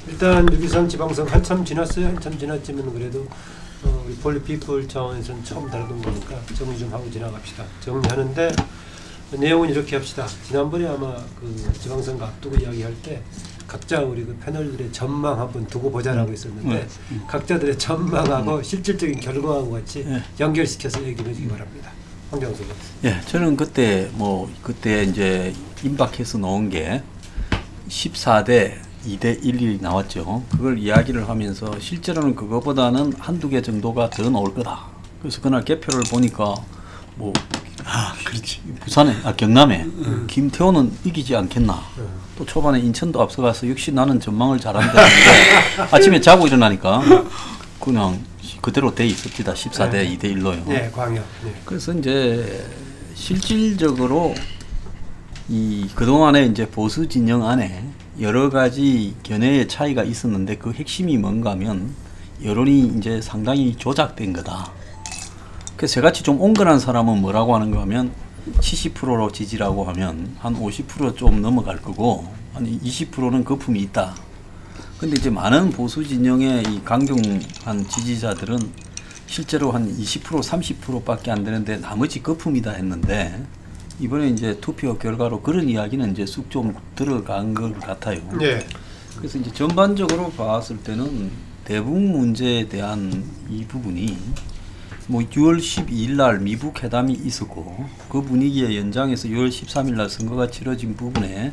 일단 6.13 지방선 한참 지났어요. 한참 지났지만 그래도 우리 폴리피플 차원에서는 처음 다루던 거니까 정리 좀 하고 지나갑시다. 정리하는데 내용은 이렇게 합시다. 지난번에 아마 그 지방선거 앞두고 이야기할 때 각자 우리 그 패널들의 전망 한번 두고 보자라고 했었는데 각자들의 전망하고 실질적인 결과하고 같이 연결시켜서 얘기를 해주기 바랍니다. 황정수. 예, 저는 그때 이제 임박해서 넣은 게 14대 2대 1이 나왔죠. 그걸 이야기를 하면서 실제로는 그거보다는 한두 개 정도가 더 나올 거다. 그래서 그날 개표를 보니까 뭐 그렇지. 부산에 경남에 김태호는 이기지 않겠나. 또 초반에 인천도 앞서가서 역시 나는 전망을 잘한다는데 아침에 자고 일어나니까 그냥 그대로 돼 있었습니다. 14대 2대 1로요. 네, 광역. 네. 그래서 이제 실질적으로 이 그동안에 이제 보수 진영 안에 여러 가지 견해의 차이가 있었는데 그 핵심이 뭔가 하면 여론이 이제 상당히 조작된 거다. 그래서 저같이 좀 온건한 사람은 뭐라고 하는가 하면 70%로 지지라고 하면 한 50% 좀 넘어갈 거고 한 20%는 거품이 있다. 근데 이제 많은 보수 진영의 이 강경한 지지자들은 실제로 한 20% 30%밖에 안 되는데 나머지 거품이다 했는데 이번에 이제 투표 결과로 그런 이야기는 이제 쑥 좀 들어간 것 같아요. 네. 그래서 이제 전반적으로 봤을 때는 대북 문제에 대한 이 부분이 뭐 6월 12일 날 미북 회담이 있었고 그 분위기의 연장에서 6월 13일 날 선거가 치러진 부분에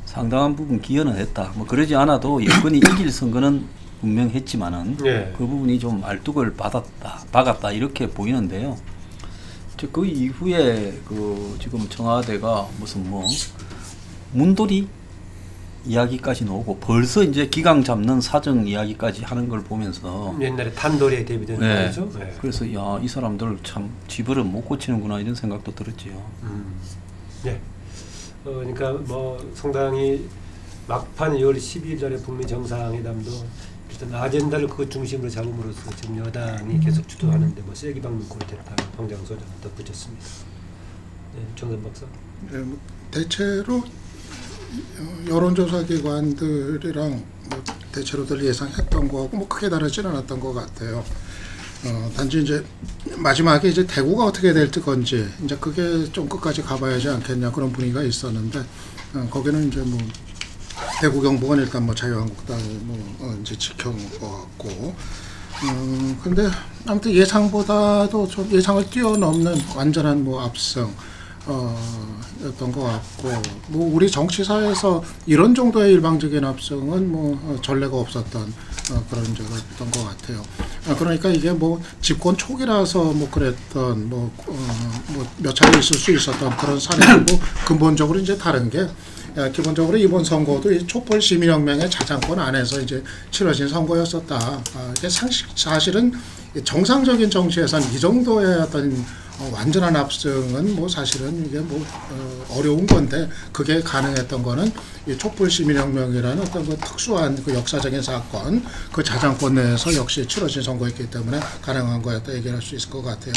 상당한 부분 기여는 했다. 뭐 그러지 않아도 여건이 이길 선거는 분명했지만은 그 부분이 좀 말뚝을 박았다 이렇게 보이는데요. 그 이후에 그 지금 청와대가 무슨 뭐 문돌이 이야기까지 나오고 벌써 이제 기강 잡는 사정 이야기까지 하는 걸 보면서 옛날에 탄돌이에 대비되는 거죠. 네. 그래서 야, 이 사람들 참 지버릇 못 고치는구나 이런 생각도 들었지요. 네. 그러니까 뭐 상당히 막판 6월 12일 전에 북미 정상회담도 일단 아젠다를 그 중심으로 잡음으로써 지금 여당이 계속 주도하는데 뭐 세게 박는 꼴이 됐다. 황장소장 덧붙였습니다. 네, 정선 박사. 네, 뭐 대체로 여론조사 기관들이랑 뭐 대체로들 예상했던 거하고 뭐 크게 다르지는 않았던 것 같아요. 단지 이제 마지막에 이제 대구가 어떻게 될 건지 이제 그게 좀 끝까지 가봐야지 않겠냐 그런 분위기가 있었는데 거기는 이제 뭐 대구 경북은 일단 뭐 자유한국당이 뭐 이제 지켜온 것 같고 근데 아무튼 예상보다도 좀 예상을 뛰어넘는 완전한 뭐 압승 였던 것 같고 뭐 우리 정치사에서 이런 정도의 일방적인 압승은 뭐 전례가 없었던 그런 적이 있던 것 같아요. 그러니까 이게 뭐 집권 초기라서 뭐 그랬던 뭐 몇 차례 있을 수 있었던 그런 사례고 근본적으로 이제 다른 게 기본적으로 이번 선거도 이 촛불 시민혁명의 자장권 안에서 이제 치러진 선거였었다. 이게 사실은 정상적인 정치에서는 이 정도의 어떤 완전한 압승은 뭐 사실은 이게 뭐 어려운 건데 그게 가능했던 거는 이 촛불 시민혁명이라는 어떤 그 특수한 그 역사적인 사건 그 자장권 내에서 역시 치러진 선거였기 때문에 가능한 거였다 얘기할 수 있을 것 같아요.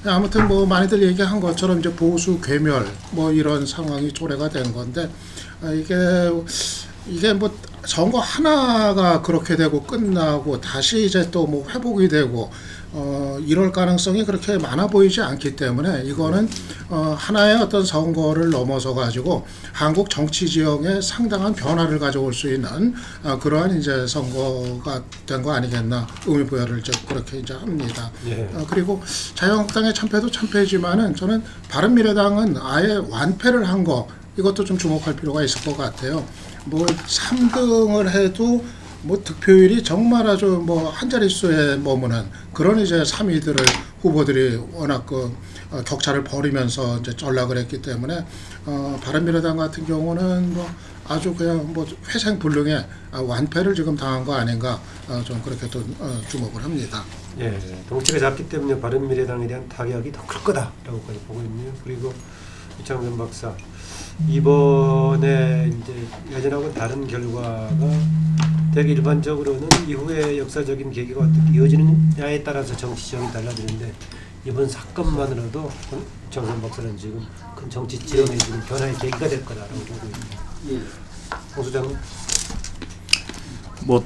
아무튼 뭐 많이들 얘기한 것처럼 이제 보수 괴멸 뭐 이런 상황이 초래가 된 건데 이게 뭐 선거 하나가 그렇게 되고 끝나고 다시 이제 또 뭐 회복이 되고 이럴 가능성이 그렇게 많아 보이지 않기 때문에 이거는 하나의 어떤 선거를 넘어서 가지고 한국 정치 지형에 상당한 변화를 가져올 수 있는 그러한 이제 선거가 된 거 아니겠나 의미부여를 그렇게 이제 합니다. 그리고 자유한국당의 참패도 참패지만은 저는 바른미래당은 아예 완패를 한 거 이것도 좀 주목할 필요가 있을 것 같아요. 뭐 3등을 해도 뭐 득표율이 정말 아주 뭐 한 자릿수에 머무는 그런 이제 3위들을 후보들이 워낙 그 격차를 벌이면서 이제 전락을 했기 때문에 바른미래당 같은 경우는 뭐 아주 그냥 뭐 회생불능의 완패를 지금 당한 거 아닌가 좀 그렇게 또 주목을 합니다. 예, 덩치가 작기 때문에 바른미래당에 대한 타격이 더 클 거다라고까지 보고 있네요. 그리고 이창선 박사 이번에 이제 예전하고는 다른 결과가 되게 일반적으로는 이후에 역사적인 계기가 어떻게 이어지느냐에 따라서 정치 지형이 달라지는데 이번 사건만으로도 정선 박사는 지금 큰 정치 지형의 지금 변화의 계기가 될 거다라고 보고 있습니다. 홍 소장님. 뭐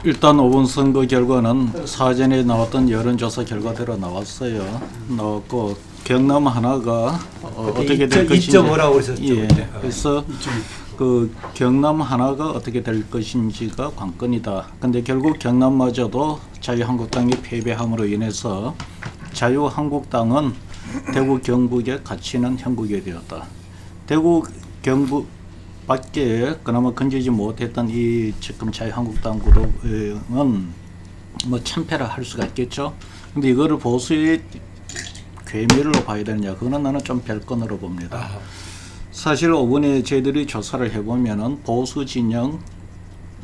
일단 5번 선거 결과는 사전에 나왔던 여론조사 결과대로 나왔어요. 나왔고 경남 하나가 어떻게 될 것인지 2.5라고 그랬었죠. 예, 그때. 그래서 그 경남 하나가 어떻게 될 것인지가 관건이다. 근데 결국 경남마저도 자유한국당이 패배함으로 인해서 자유한국당은 대구 경북에 갇히는 형국이 되었다. 대구 경북 밖에 그나마 건지지 못했던 이 지금 자유한국당 그룹은 뭐 참패를 할 수가 있겠죠. 근데 이거를 보수의 괴멸로 봐야 되느냐, 그거는 나는 좀 별건으로 봅니다. 사실 5번에 저희들이 조사를 해보면은 보수 진영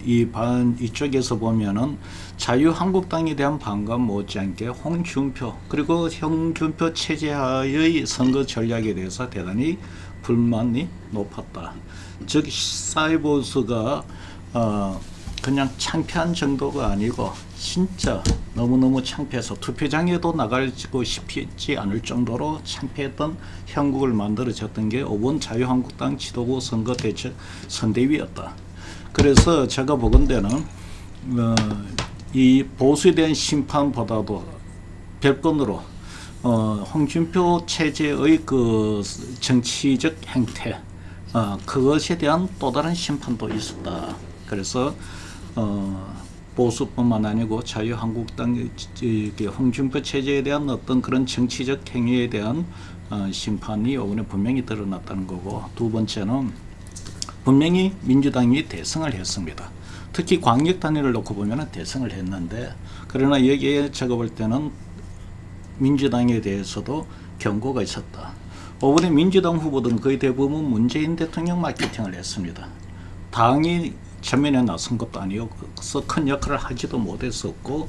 이쪽에서 보면은 자유한국당에 대한 반감 못지않게 홍준표 그리고 홍준표 체제하의 선거 전략에 대해서 대단히 불만이 높았다. 즉 사이보수가 그냥 창피한 정도가 아니고 진짜 너무너무 창피해서 투표장에도 나가고 싶지 않을 정도로 창피했던 형국을 만들어졌던 게 5번 자유한국당 지도부 선거 대책 선대위였다. 그래서 제가 보건대는 이 보수에 대한 심판보다도 별건으로 홍준표 체제의 그 정치적 행태 그것에 대한 또 다른 심판도 있었다. 그래서 보수뿐만 아니고 자유한국당 홍준표 체제에 대한 어떤 그런 정치적 행위에 대한 심판이 이번에 분명히 드러났다는 거고, 두 번째는 분명히 민주당이 대승을 했습니다. 특히 광역 단위를 놓고 보면 대승을 했는데, 그러나 여기에 제가 볼 때는 민주당에 대해서도 경고가 있었다. 이번에 민주당 후보들은 거의 대부분 문재인 대통령 마케팅을 했습니다. 당이 전면에 나선 것도 아니어서 큰 역할을 하지도 못했었고,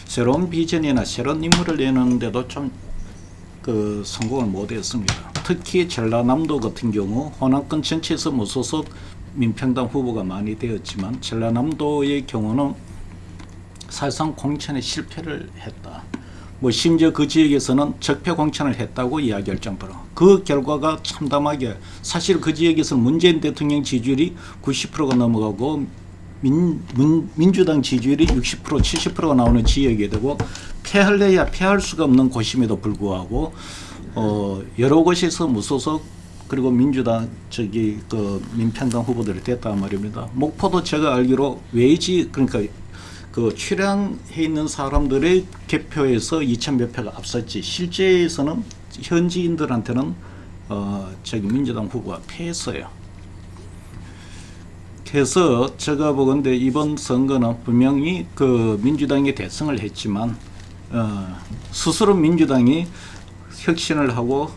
새로운 비전이나 새로운 인물을 내는데도 좀 성공을 못했습니다. 특히 전라남도 같은 경우 호남권 전체에서 무소속 민평당 후보가 많이 되었지만 전라남도의 경우는 사실상 공천에 실패를 했다. 뭐 심지어 그 지역에서는 적폐 공천을 했다고 이야기할 정도로, 그 결과가 참담하게 사실 그 지역에서 문재인 대통령 지지율이 90%가 넘어가고 민주당 지지율이 60% 70%가 나오는 지역이 되고, 패할래야 패할 수가 없는 곳임에도 불구하고 여러 곳에서 무소속 그리고 민주당 민평당 후보들이 됐단 말입니다. 목포도 제가 알기로 외지, 그러니까 그 출향해 있는 사람들의 개표에서 2000몇 표가 앞섰지, 실제에서는 현지인들한테는 민주당 후보가 패했어요. 그래서 제가 보건대 이번 선거는 분명히 민주당이 대승을 했지만 스스로 민주당이 혁신을 하고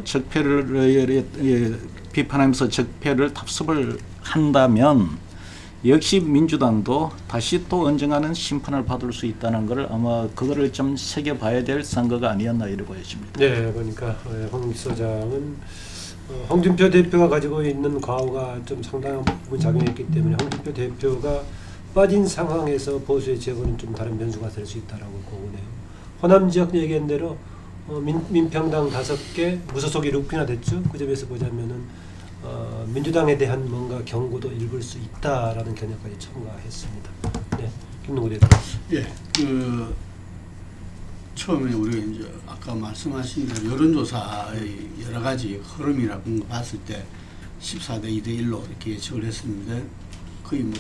적폐를 비판하면서 적폐를 답습을 한다면 역시 민주당도 다시 또 언젠가는 심판을 받을 수 있다는 것을 아마 그거를 좀 새겨봐야 될 선거가 아니었나 이렇게 보여집니다. 네, 그러니까 홍 지소장은 홍준표 대표가 가지고 있는 과오가 좀 상당한 부분 작용했기 때문에 홍준표 대표가 빠진 상황에서 보수의 지역은 좀 다른 변수가 될 수 있다라고 보고네요. 호남 지역 얘기한 대로 민평당 5개, 무소속이 6개나 됐죠. 그 점에서 보자면은 민주당에 대한 뭔가 경고도 읽을 수 있다라는 견해까지 첨가했습니다. 네, 김동구 대표. 예, 처음에 우리가 이제 아까 말씀하신 대로 여론조사의 여러 가지 흐름이라는 거 봤을 때 14대 2대 1로 이렇게 예측을 했었는데 거의 뭐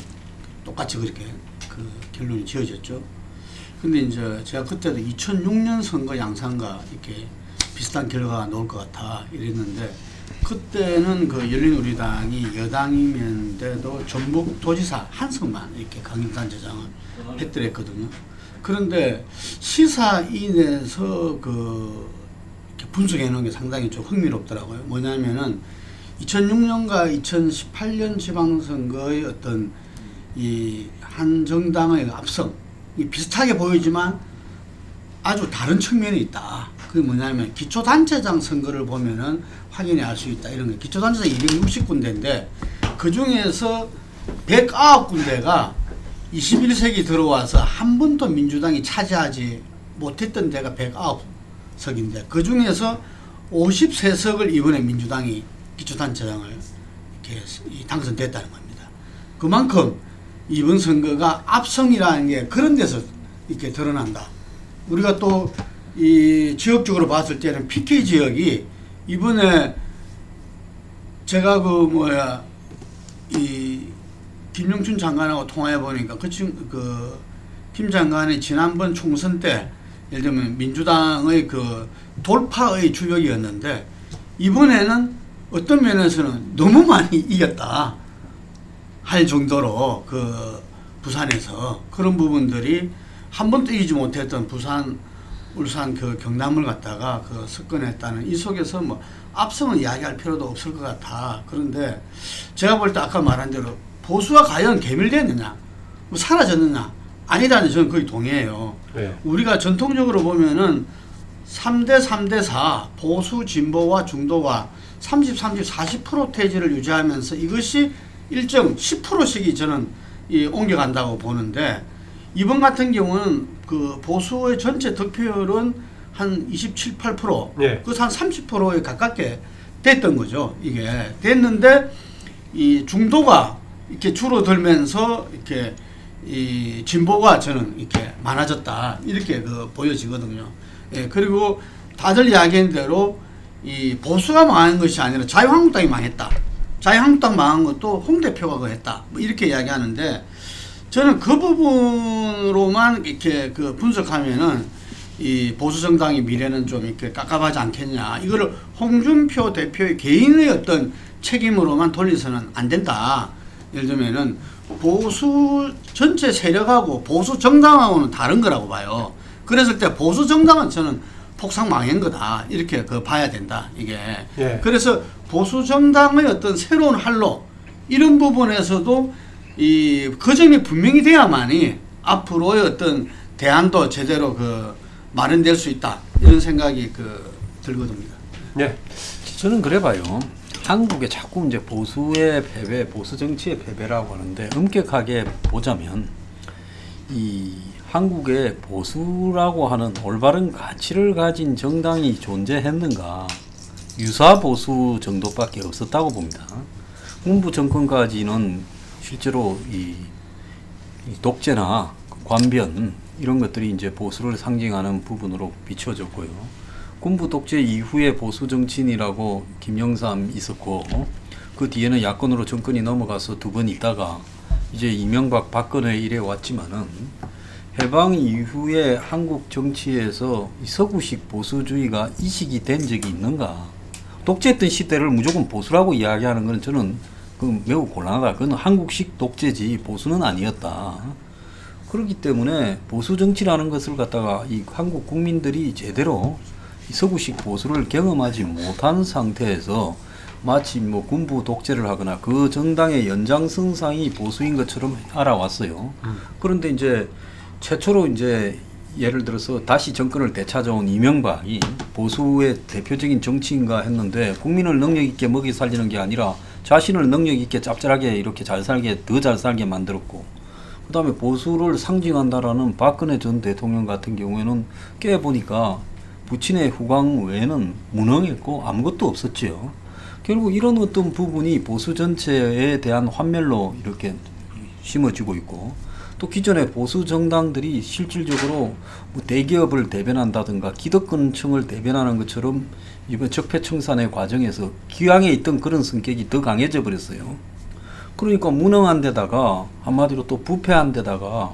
똑같이 그렇게 그 결론이 지어졌죠. 근데 이제 제가 그때도 2006년 선거 양상과 이렇게 비슷한 결과가 나올 것 같아 이랬는데, 그때는 그 열린우리당이 여당이면서도 전북도지사 한석만 이렇게 강력단체장을 했더랬거든요. 그런데 시사인에서 이렇게 분석해 놓은 게 상당히 좀 흥미롭더라고요. 뭐냐면은 2006년과 2018년 지방선거의 어떤 이 한 정당의 압승, 이 비슷하게 보이지만 아주 다른 측면이 있다. 그게 뭐냐면 기초단체장 선거를 보면은 확인이 알 수 있다. 이런 게 기초단체장 260군데인데 그 중에서 109군데가 21세기 들어와서 한 번도 민주당이 차지하지 못했던 데가 109석인데 그 중에서 53석을 이번에 민주당이 기초단체장을 이렇게 당선됐다는 겁니다. 그만큼 이번 선거가 압승이라는 게 그런 데서 이렇게 드러난다. 우리가 또 이 지역적으로 봤을 때는 PK 지역이 이번에 제가 이 김영춘 장관하고 통화해 보니까 김 장관이 지난번 총선 때 예를 들면 민주당의 그 돌파의 주역이었는데 이번에는 어떤 면에서는 너무 많이 이겼다 할 정도로 그 부산에서 그런 부분들이 한 번도 이기지 못했던 부산, 울산 그 경남을 갖다가 그 석권했다는 이 속에서 뭐 압승을 이야기할 필요도 없을 것 같아. 그런데 제가 볼 때 아까 말한 대로 보수가 과연 괴멸됐느냐, 뭐 사라졌느냐, 아니다는 저는 거의 동의해요. 네. 우리가 전통적으로 보면은 3대 3대 4 보수 진보와 중도가 30, 40% 태지를 유지하면서 이것이 일정 10%씩이 저는 옮겨간다고 보는데 이번 같은 경우는 그 보수의 전체 득표율은 한 27, 8%, 네. 그래서 한 30%에 가깝게 됐던 거죠. 이게 됐는데 이 중도가 이렇게 줄어들면서 이렇게 이 진보가 저는 이렇게 많아졌다 이렇게 보여지거든요. 예, 그리고 다들 이야기한 대로 이 보수가 망한 것이 아니라 자유한국당이 망했다. 자유한국당 망한 것도 홍 대표가 그거 했다. 뭐 이렇게 이야기하는데 저는 그 부분으로만 이렇게 분석하면은 이 보수 정당의 미래는 좀 이렇게 깝깝하지 않겠냐. 이거를 홍준표 대표의 개인의 어떤 책임으로만 돌려서는 안 된다. 예를 들면은 보수 전체 세력하고 보수 정당하고는 다른 거라고 봐요. 그랬을 때 보수 정당은 저는 폭삭 망한 거다. 이렇게 봐야 된다. 이게. 예. 그래서 보수 정당의 어떤 새로운 활로 이런 부분에서도 그 점이 분명히 돼야만이 앞으로의 어떤 대안도 제대로 마련될 수 있다. 이런 생각이 들거든요. 네. 저는 그래 봐요. 한국에 자꾸 이제 보수의 패배, 보수 정치의 패배라고 하는데 엄격하게 보자면 이 한국에 보수라고 하는 올바른 가치를 가진 정당이 존재했는가? 유사 보수 정도밖에 없었다고 봅니다. 문부 정권까지는 실제로 이 독재나 관변 이런 것들이 이제 보수를 상징하는 부분으로 비춰졌고요. 군부 독재 이후에 보수 정치인이라고 김영삼 있었고 그 뒤에는 야권으로 정권이 넘어가서 두 번 있다가 이제 이명박 박근혜 이래 왔지만은 해방 이후에 한국 정치에서 서구식 보수주의가 이식이 된 적이 있는가? 독재했던 시대를 무조건 보수라고 이야기하는 것은 저는 매우 곤란하다. 그건 한국식 독재지 보수는 아니었다. 그렇기 때문에 보수 정치라는 것을 갖다가 이 한국 국민들이 제대로 서구식 보수를 경험하지 못한 상태에서 마치 뭐 군부 독재를 하거나 그 정당의 연장선상이 보수인 것처럼 알아왔어요. 그런데 이제 최초로 이제 예를 들어서 다시 정권을 되찾아온 이명박이 보수의 대표적인 정치인가 했는데 국민을 능력 있게 먹이 살리는 게 아니라 자신을 능력 있게 짭짤하게 이렇게 잘 살게 더 잘 살게 만들었고 그 다음에 보수를 상징한다라는 박근혜 전 대통령 같은 경우에는 꽤 보니까 부친의 후광 외에는 무능했고 아무것도 없었지요. 결국 이런 어떤 부분이 보수 전체에 대한 환멸로 이렇게 심어지고 있고 또 기존의 보수 정당들이 실질적으로 뭐 대기업을 대변한다든가 기득권층을 대변하는 것처럼 이번 적폐청산의 과정에서 기왕에 있던 그런 성격이 더 강해져 버렸어요. 그러니까 무능한 데다가 한마디로 또 부패한 데다가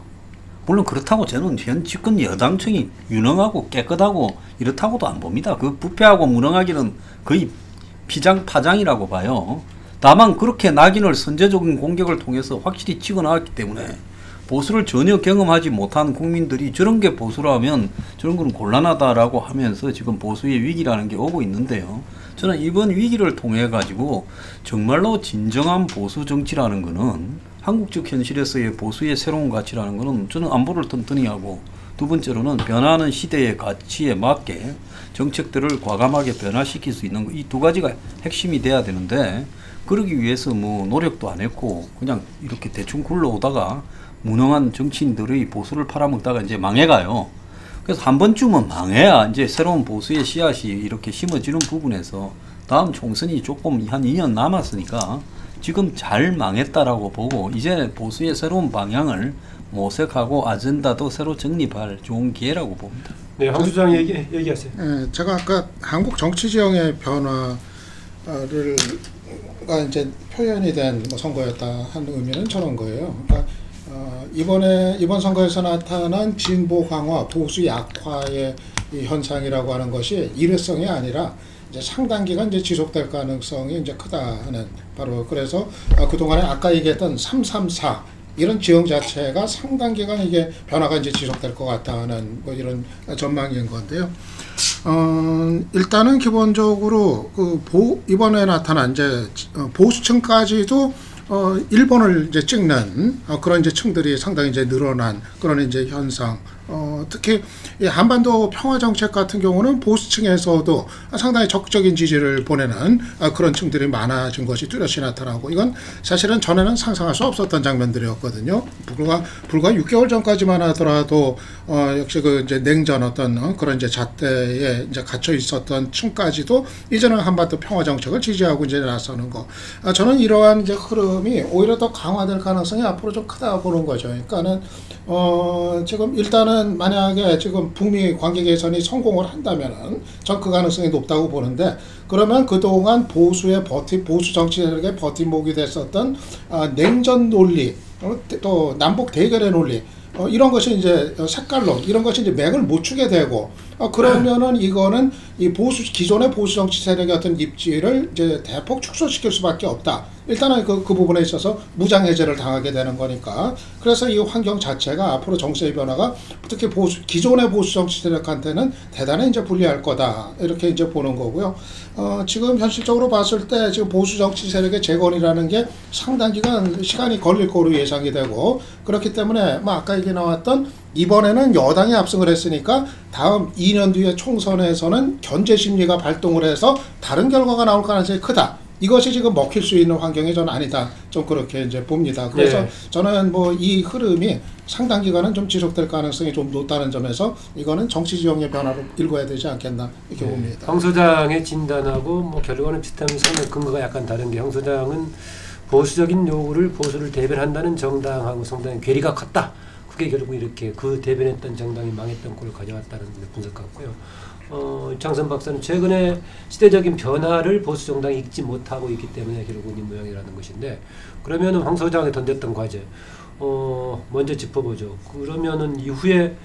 물론 그렇다고 저는 현 집권 여당층이 유능하고 깨끗하고 이렇다고도 안 봅니다. 그 부패하고 무능하기는 거의 파장이라고 봐요. 다만 그렇게 낙인을 선제적인 공격을 통해서 확실히 찍어나왔기 때문에 보수를 전혀 경험하지 못한 국민들이 저런 게 보수라면 저런 건 곤란하다라고 하면서 지금 보수의 위기라는 게 오고 있는데요. 저는 이번 위기를 통해 가지고 정말로 진정한 보수 정치라는 거는 한국적 현실에서의 보수의 새로운 가치라는 거는 저는 안보를 튼튼히 하고 두 번째로는 변화하는 시대의 가치에 맞게 정책들을 과감하게 변화시킬 수 있는 거 이 두 가지가 핵심이 돼야 되는데 그러기 위해서 뭐 노력도 안 했고 그냥 이렇게 대충 굴러오다가 무능한 정치인들의 보수를 팔아먹다가 이제 망해가요. 그래서 한 번쯤은 망해야 이제 새로운 보수의 씨앗이 이렇게 심어지는 부분에서 다음 총선이 조금 한 2년 남았으니까 지금 잘 망했다라고 보고 이제 보수의 새로운 방향을 모색하고 아젠다도 새로 정립할 좋은 기회라고 봅니다. 네, 황 소장 얘기하세요. 예, 제가 아까 한국 정치 지형의 변화가 이제 표현이 된 뭐 선거였다 하는 의미는 저런 거예요. 그러니까 이번 선거에서 나타난 진보 강화, 보수 약화의 이 현상이라고 하는 것이 일회성이 아니라 이제 상당 기간 이제 지속될 가능성이 이제 크다는 바로 그래서 그동안에 아까 얘기했던 334 이런 지형 자체가 상당 기간 이게 변화가 이제 지속될 것 같다는 뭐 이런 전망인 건데요. 일단은 기본적으로 이번에 나타난 이제 보수층까지도 일본을 이제 찍는 그런 이제 층들이 상당히 이제 늘어난 그런 이제 현상. 특히 이 한반도 평화 정책 같은 경우는 보수층에서도 상당히 적극적인 지지를 보내는 그런 층들이 많아진 것이 뚜렷이 나타나고 이건 사실은 전에는 상상할 수 없었던 장면들이었거든요. 불과 6개월 전까지만 하더라도 역시 그 이제 냉전 어떤 그런 이제 잣대에 이제 갇혀 있었던 층까지도 이제는 한반도 평화 정책을 지지하고 이제 나서는 거. 저는 이러한 이제 흐름이 오히려 더 강화될 가능성이 앞으로 좀 크다 보는 거죠. 그러니까는 지금 일단은 만약에 지금 북미 관계 개선이 성공을 한다면은 전 그 가능성이 높다고 보는데 그러면 그동안 보수 정치 세력의 버팀목이 됐었던 냉전 논리 또 남북 대결의 논리 이런 것이 이제 색깔론 이런 것이 이제 맥을 못 추게 되고 그러면은 이거는 이 기존의 보수 정치 세력의 어떤 입지를 이제 대폭 축소시킬 수밖에 없다. 일단은 그 부분에 있어서 무장 해제를 당하게 되는 거니까. 그래서 이 환경 자체가 앞으로 정세의 변화가 특히 기존의 보수 정치 세력한테는 대단히 이제 불리할 거다. 이렇게 이제 보는 거고요. 지금 현실적으로 봤을 때 지금 보수 정치 세력의 재건이라는 게 상당 기간 시간이 걸릴 거로 예상이 되고 그렇기 때문에 뭐 아까 얘기 나왔던 이번에는 여당이 압승을 했으니까 다음 2년 뒤에 총선에서는 견제 심리가 발동을 해서 다른 결과가 나올 가능성이 크다. 이것이 지금 먹힐 수 있는 환경이 저는 아니다. 좀 그렇게 이제 봅니다. 그래서 네. 저는 뭐 이 흐름이 상당 기간은 좀 지속될 가능성이 좀 높다는 점에서 이거는 정치 지형의 변화로 읽어야 되지 않겠나 이렇게 봅니다. 황 소장의 진단하고 뭐 결과는 비슷하면서 근거가 약간 다른 게 황 소장은 보수적인 요구를 보수를 대변한다는 정당하고 상당히 괴리가 컸다. 그게 결국 이렇게 그 대변했던 정당이 망했던 꼴을 가져왔다는 분석 같고요. 장선 박사는 최근에 시대적인 변화를 보수 정당이 읽지 못하고 있기 때문에 결국은 이 모양이라는 것인데 그러면은 황 소장이 던졌던 과제 먼저 짚어보죠. 그러면은 이후에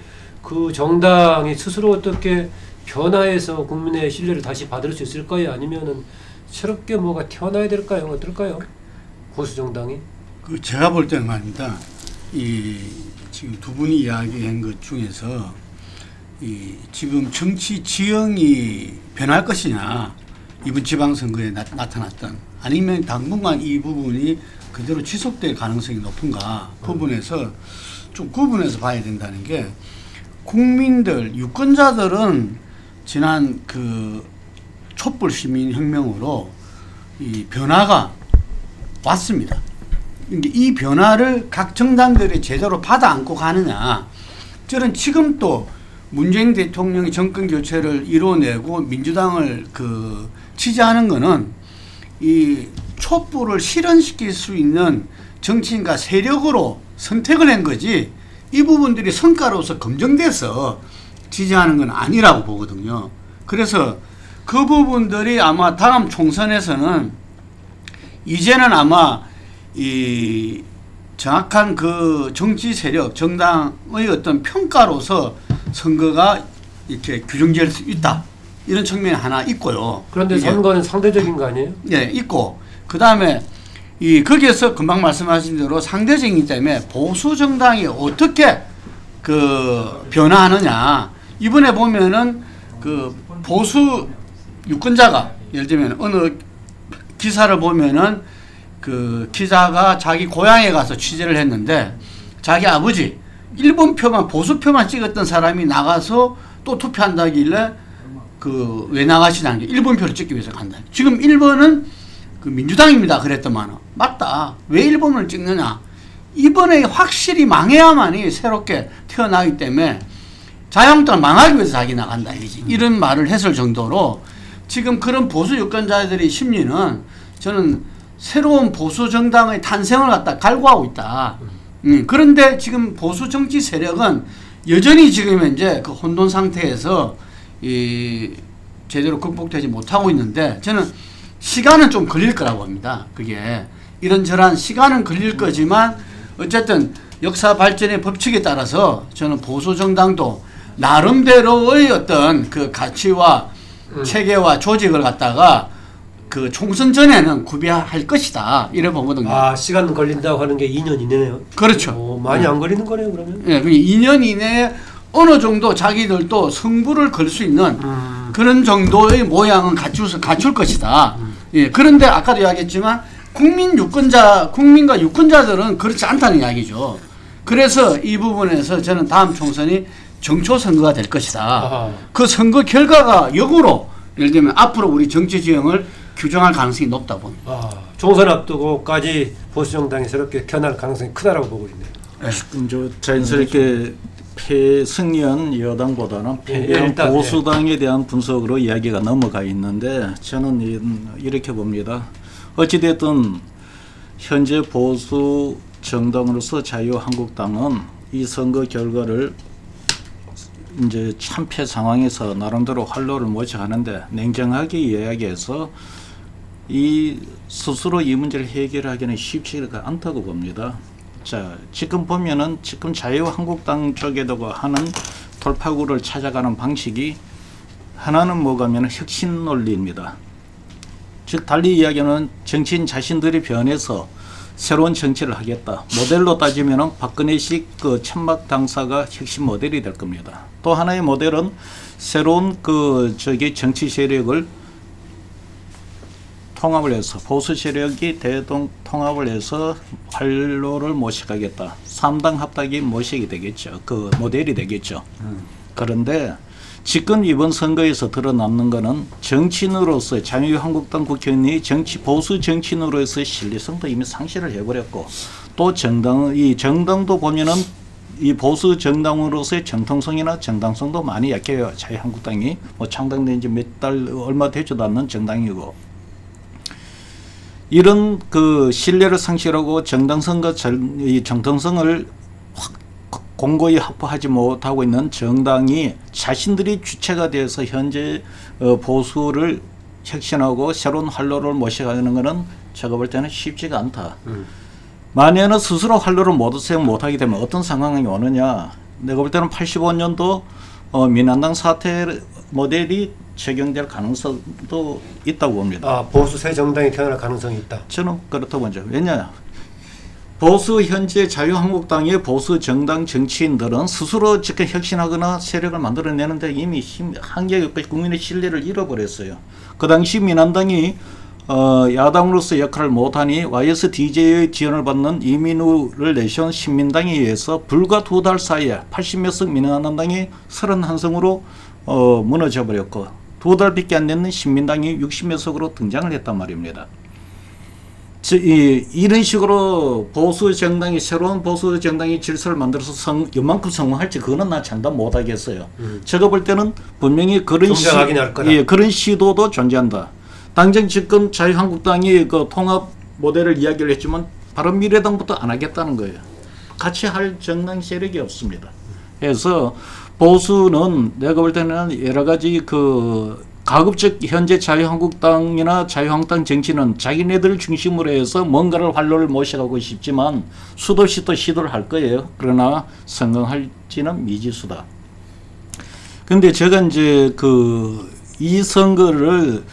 그 정당이 스스로 어떻게 변화해서 국민의 신뢰를 다시 받을 수 있을까요? 아니면은 새롭게 뭐가 태어나야 될까요? 어떨까요? 보수 정당이? 제가 볼 때는 말입니다. 지금 두 분이 이야기한 것 중에서 지금 정치 지형이 변할 것이냐 이번 지방선거에 나타났던 아니면 당분간 이 부분이 그대로 지속될 가능성이 높은가 부분에서 좀 구분해서 봐야 된다는 게 국민들 유권자들은 지난 그 촛불 시민혁명으로 이 변화가 왔습니다. 이 변화를 각 정당들이 제대로 받아 안고 가느냐 저는 지금 또 문재인 대통령이 정권 교체를 이뤄내고 민주당을 지지하는 거는 이 촛불을 실현시킬 수 있는 정치인과 세력으로 선택을 한 거지 이 부분들이 성과로서 검증돼서 지지하는 건 아니라고 보거든요. 그래서 그 부분들이 아마 다음 총선에서는 이제는 아마 이 정확한 그 정치 세력 정당의 어떤 평가로서 선거가 이렇게 규정될 수 있다 이런 측면이 하나 있고요. 그런데 선거는 상대적인 거 아니에요? 네, 있고 그 다음에 거기에서 금방 말씀하신 대로 상대적이기 때문에 보수 정당이 어떻게 변화하느냐 이번에 보면은 보수 유권자가 예를 들면 어느 기사를 보면은 기자가 자기 고향에 가서 취재를 했는데 자기 아버지 일본 표만 보수표만 찍었던 사람이 나가서 또 투표한다길래 왜 나가시냐는 게 일본 표를 찍기 위해서 간다. 지금 일본은 민주당입니다. 그랬더만 맞다. 왜 일본을 찍느냐. 이번에 확실히 망해야만이 새롭게 태어나기 때문에 자유한국당을 망하기 위해서 자기 나간다. 이런 말을 했을 정도로 지금 그런 보수 유권자들의 심리는 저는 새로운 보수 정당의 탄생을 갖다 갈구하고 있다. 그런데 지금 보수 정치 세력은 여전히 지금 현재 그 혼돈 상태에서 제대로 극복되지 못하고 있는데 저는 시간은 좀 걸릴 거라고 합니다. 그게 이런저런 시간은 걸릴 거지만 어쨌든 역사 발전의 법칙에 따라서 저는 보수 정당도 나름대로의 어떤 그 가치와 체계와 조직을 갖다가 그 총선 전에는 구비할 것이다 이래 보거든요. 아, 시간 걸린다고 하는 게 2년 이내네요. 그렇죠. 오, 많이 안 걸리는 거네요, 그러면. 예, 2년 이내에 어느 정도 자기들도 승부를 걸 수 있는 그런 정도의 모양은 갖출 것이다. 예, 그런데 아까도 이야기했지만 국민과 유권자들은 그렇지 않다는 이야기죠. 그래서 이 부분에서 저는 다음 총선이 정초 선거가 될 것이다. 아하. 그 선거 결과가 역으로 예를 들면 앞으로 우리 정치 지형을 규정할 가능성이 높다 봅니다. 아, 총선 앞두고까지 보수 정당이 새롭게 태어날 가능성이 크다라고 보고 있네요. 지금 저 자연스럽게 패승연 여당보다는 패연 일단, 보수당에 대한 분석으로 이야기가 넘어가 있는데 저는 이렇게 봅니다. 어찌됐든 현재 보수 정당으로서 자유한국당은 이 선거 결과를 이제 참패 상황에서 나름대로 활로를 모셔가는데 냉정하게 이야기해서 이 스스로 이 문제를 해결하기는 쉽지가 않다고 봅니다. 자, 지금 보면은 지금 자유한국당 쪽에도 하는 돌파구를 찾아가는 방식이 하나는 뭐가면 혁신 논리입니다. 즉 달리 이야기하면 정치인 자신들이 변해서 새로운 정치를 하겠다. 모델로 따지면은 박근혜식 그 천막 당사가 혁신 모델이 될 겁니다. 또 하나의 모델은 새로운 정치 세력을 통합을 해서 보수 세력이 통합을 해서 활로를 모셔가겠다. 3당 합당이 모시게 되겠죠. 그 모델이 되겠죠. 그런데 지금 이번 선거에서 드러남는 것은 정치인으로서 자유한국당 국회의원이 보수 정치인으로서 신뢰성도 이미 상실을 해버렸고 또 정당도 보면은 이 보수 정당으로서의 정통성이나 정당성도 많이 약해요. 자유한국당이 뭐 창당된 지 몇 달 얼마 되지도 않는 정당이고 이런 그 신뢰를 상실하고 정당성과 이 정통성을 공고히 확보하지 못하고 있는 정당이 자신들이 주체가 돼서 현재 보수를 혁신하고 새로운 활로를 모셔가는 것은 제가 볼 때는 쉽지가 않다. 만약에 스스로 활로를 못하게 되면 어떤 상황이 오느냐. 내가 볼 때는 85년도 민한당 사태 모델이 적용될 가능성도 있다고 봅니다. 아, 보수 새 정당이 태어날 가능성이 있다. 저는 그렇다고 보죠. 왜냐? 보수 현재 자유한국당의 보수 정당 정치인들은 스스로 지금 혁신하거나 세력을 만들어내는데 이미 한계가 없고 국민의 신뢰를 잃어버렸어요. 그 당시 민한당이 야당으로서 역할을 못하니 YSDJ의 지원을 받는 이민우를 내세운 신민당에 의해서 불과 2달 사이에 80몇 석 민한당이 31석으로 무너져 버렸고 2달밖에 안 됐는 신민당이 60몇 석으로 등장을 했단 말입니다. 이런 식으로 보수 정당이 새로운 보수 정당이 질서를 만들어서 이만큼 성공할지 그거는 나 장담 못하겠어요. 제가 볼 때는 분명히 그런 시도도 존재한다. 당장 지금 자유한국당이 그 통합 모델을 이야기를 했지만 바른미래당부터 안 하겠다는 거예요. 같이 할 정당 세력이 없습니다. 그래서 보수는 내가 볼 때는 여러 가지 가급적 현재 자유한국당이나 자유한국당 정치는 자기네들 중심으로 해서 뭔가를 활로를 모셔가고 싶지만 수도 없이 또 시도를 할 거예요. 그러나 성공할지는 미지수다. 근데 제가 이제 이 선거를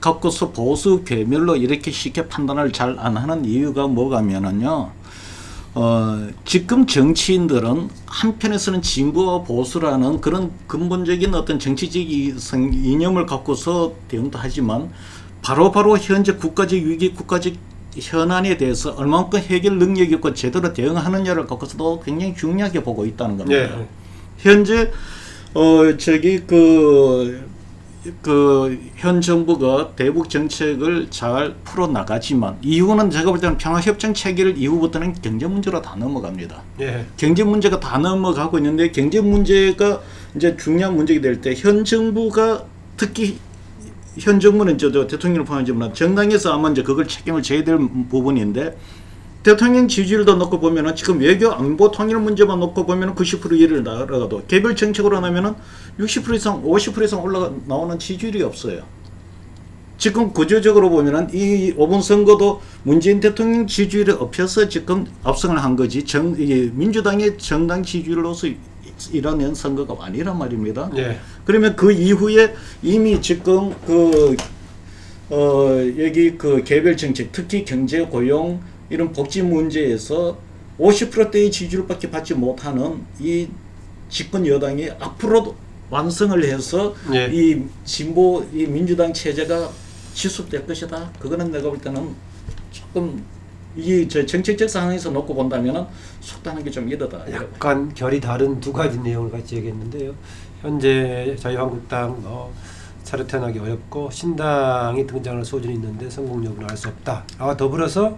갖고서 보수 괴멸로 이렇게 쉽게 판단을 잘 안 하는 이유가 뭐가면은요. 지금 정치인들은 한편에서는 진보와 보수라는 그런 근본적인 어떤 정치적 이념을 갖고서 대응도 하지만 바로바로 현재 국가적 위기, 국가적 현안에 대해서 얼마만큼 해결 능력이 있고 제대로 대응하느냐를 갖고서도 굉장히 중요하게 보고 있다는 겁니다. 네. 현재 현 정부가 대북 정책을 잘 풀어나가지만 이후는 제가 볼 때는 평화협정 체결 이후부터는 경제 문제로 다 넘어갑니다. 예. 경제 문제가 다 넘어가고 있는데 경제 문제가 이제 중요한 문제가 될 때 현 정부가 특히 현 정부는 저 대통령을 포함하지만 정당에서 아마 이제 그걸 책임을 져야 될 부분인데 대통령 지지율도 놓고 보면은 지금 외교 안보 통일 문제만 놓고 보면은 90% 이를 나가도 개별 정책으로 나면은 60% 이상 50% 이상 나오는 지지율이 없어요. 지금 구조적으로 보면은 이 5번 선거도 문재인 대통령 지지율에 엎혀서 지금 압승을 한 거지 이게 민주당의 정당 지지율로서 이런 선거가 아니란 말입니다. 네. 그러면 그 이후에 이미 지금 여기 그 개별 정책, 특히 경제, 고용 이런 복지 문제에서 50%대의 지지율밖에 받지 못하는 이 집권 여당이 앞으로도 완성을 해서 네. 이 진보 이 민주당 체제가 지속될 것이다. 그거는 내가 볼 때는 조금 이 정책적 상황에서 놓고 본다면은 속단한 게 좀 이르다. 약간 결이 다른 두 가지 내용을 같이 얘기했는데요. 현재 자유한국당 차례 태어나기 어렵고 신당이 등장할 소진이 있는데 성공력을 알 수 없다. 더불어서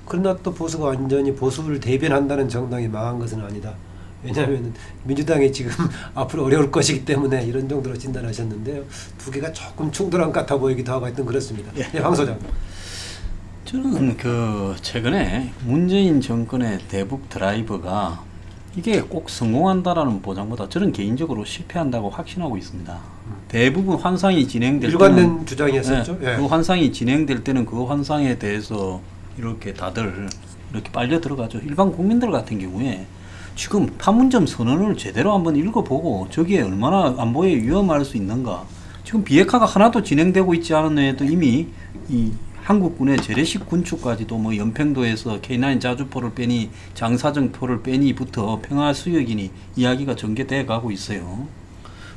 그러나 또 보수가 완전히 보수를 대변한다는 정당이 망한 것은 아니다. 왜냐하면 민주당이 지금 앞으로 어려울 것이기 때문에 이런 정도로 진단하셨는데요. 두 개가 조금 충돌한 것 같아 보이기도 하고 하여튼 그렇습니다. 예, 황 소장. 저는 최근에 문재인 정권의 대북 드라이브가 이게 꼭 성공한다라는 보장보다 저는 개인적으로 실패한다고 확신하고 있습니다. 대부분 환상이 진행될 일관된 때는 주장이었었죠. 그 환상이 진행될 때는 그 환상에 대해서 이렇게 다들 이렇게 빨려 들어가죠. 일반 국민들 같은 경우에 지금 판문점 선언을 제대로 한번 읽어보고 저기에 얼마나 안보에 위험할 수 있는가. 지금 비핵화가 하나도 진행되고 있지 않은 외에도 이미 이 한국군의 재래식 군축까지도 뭐 연평도에서 K9 자주포를 빼니 장사정포를 빼니부터 평화수역이니 이야기가 전개돼 가고 있어요.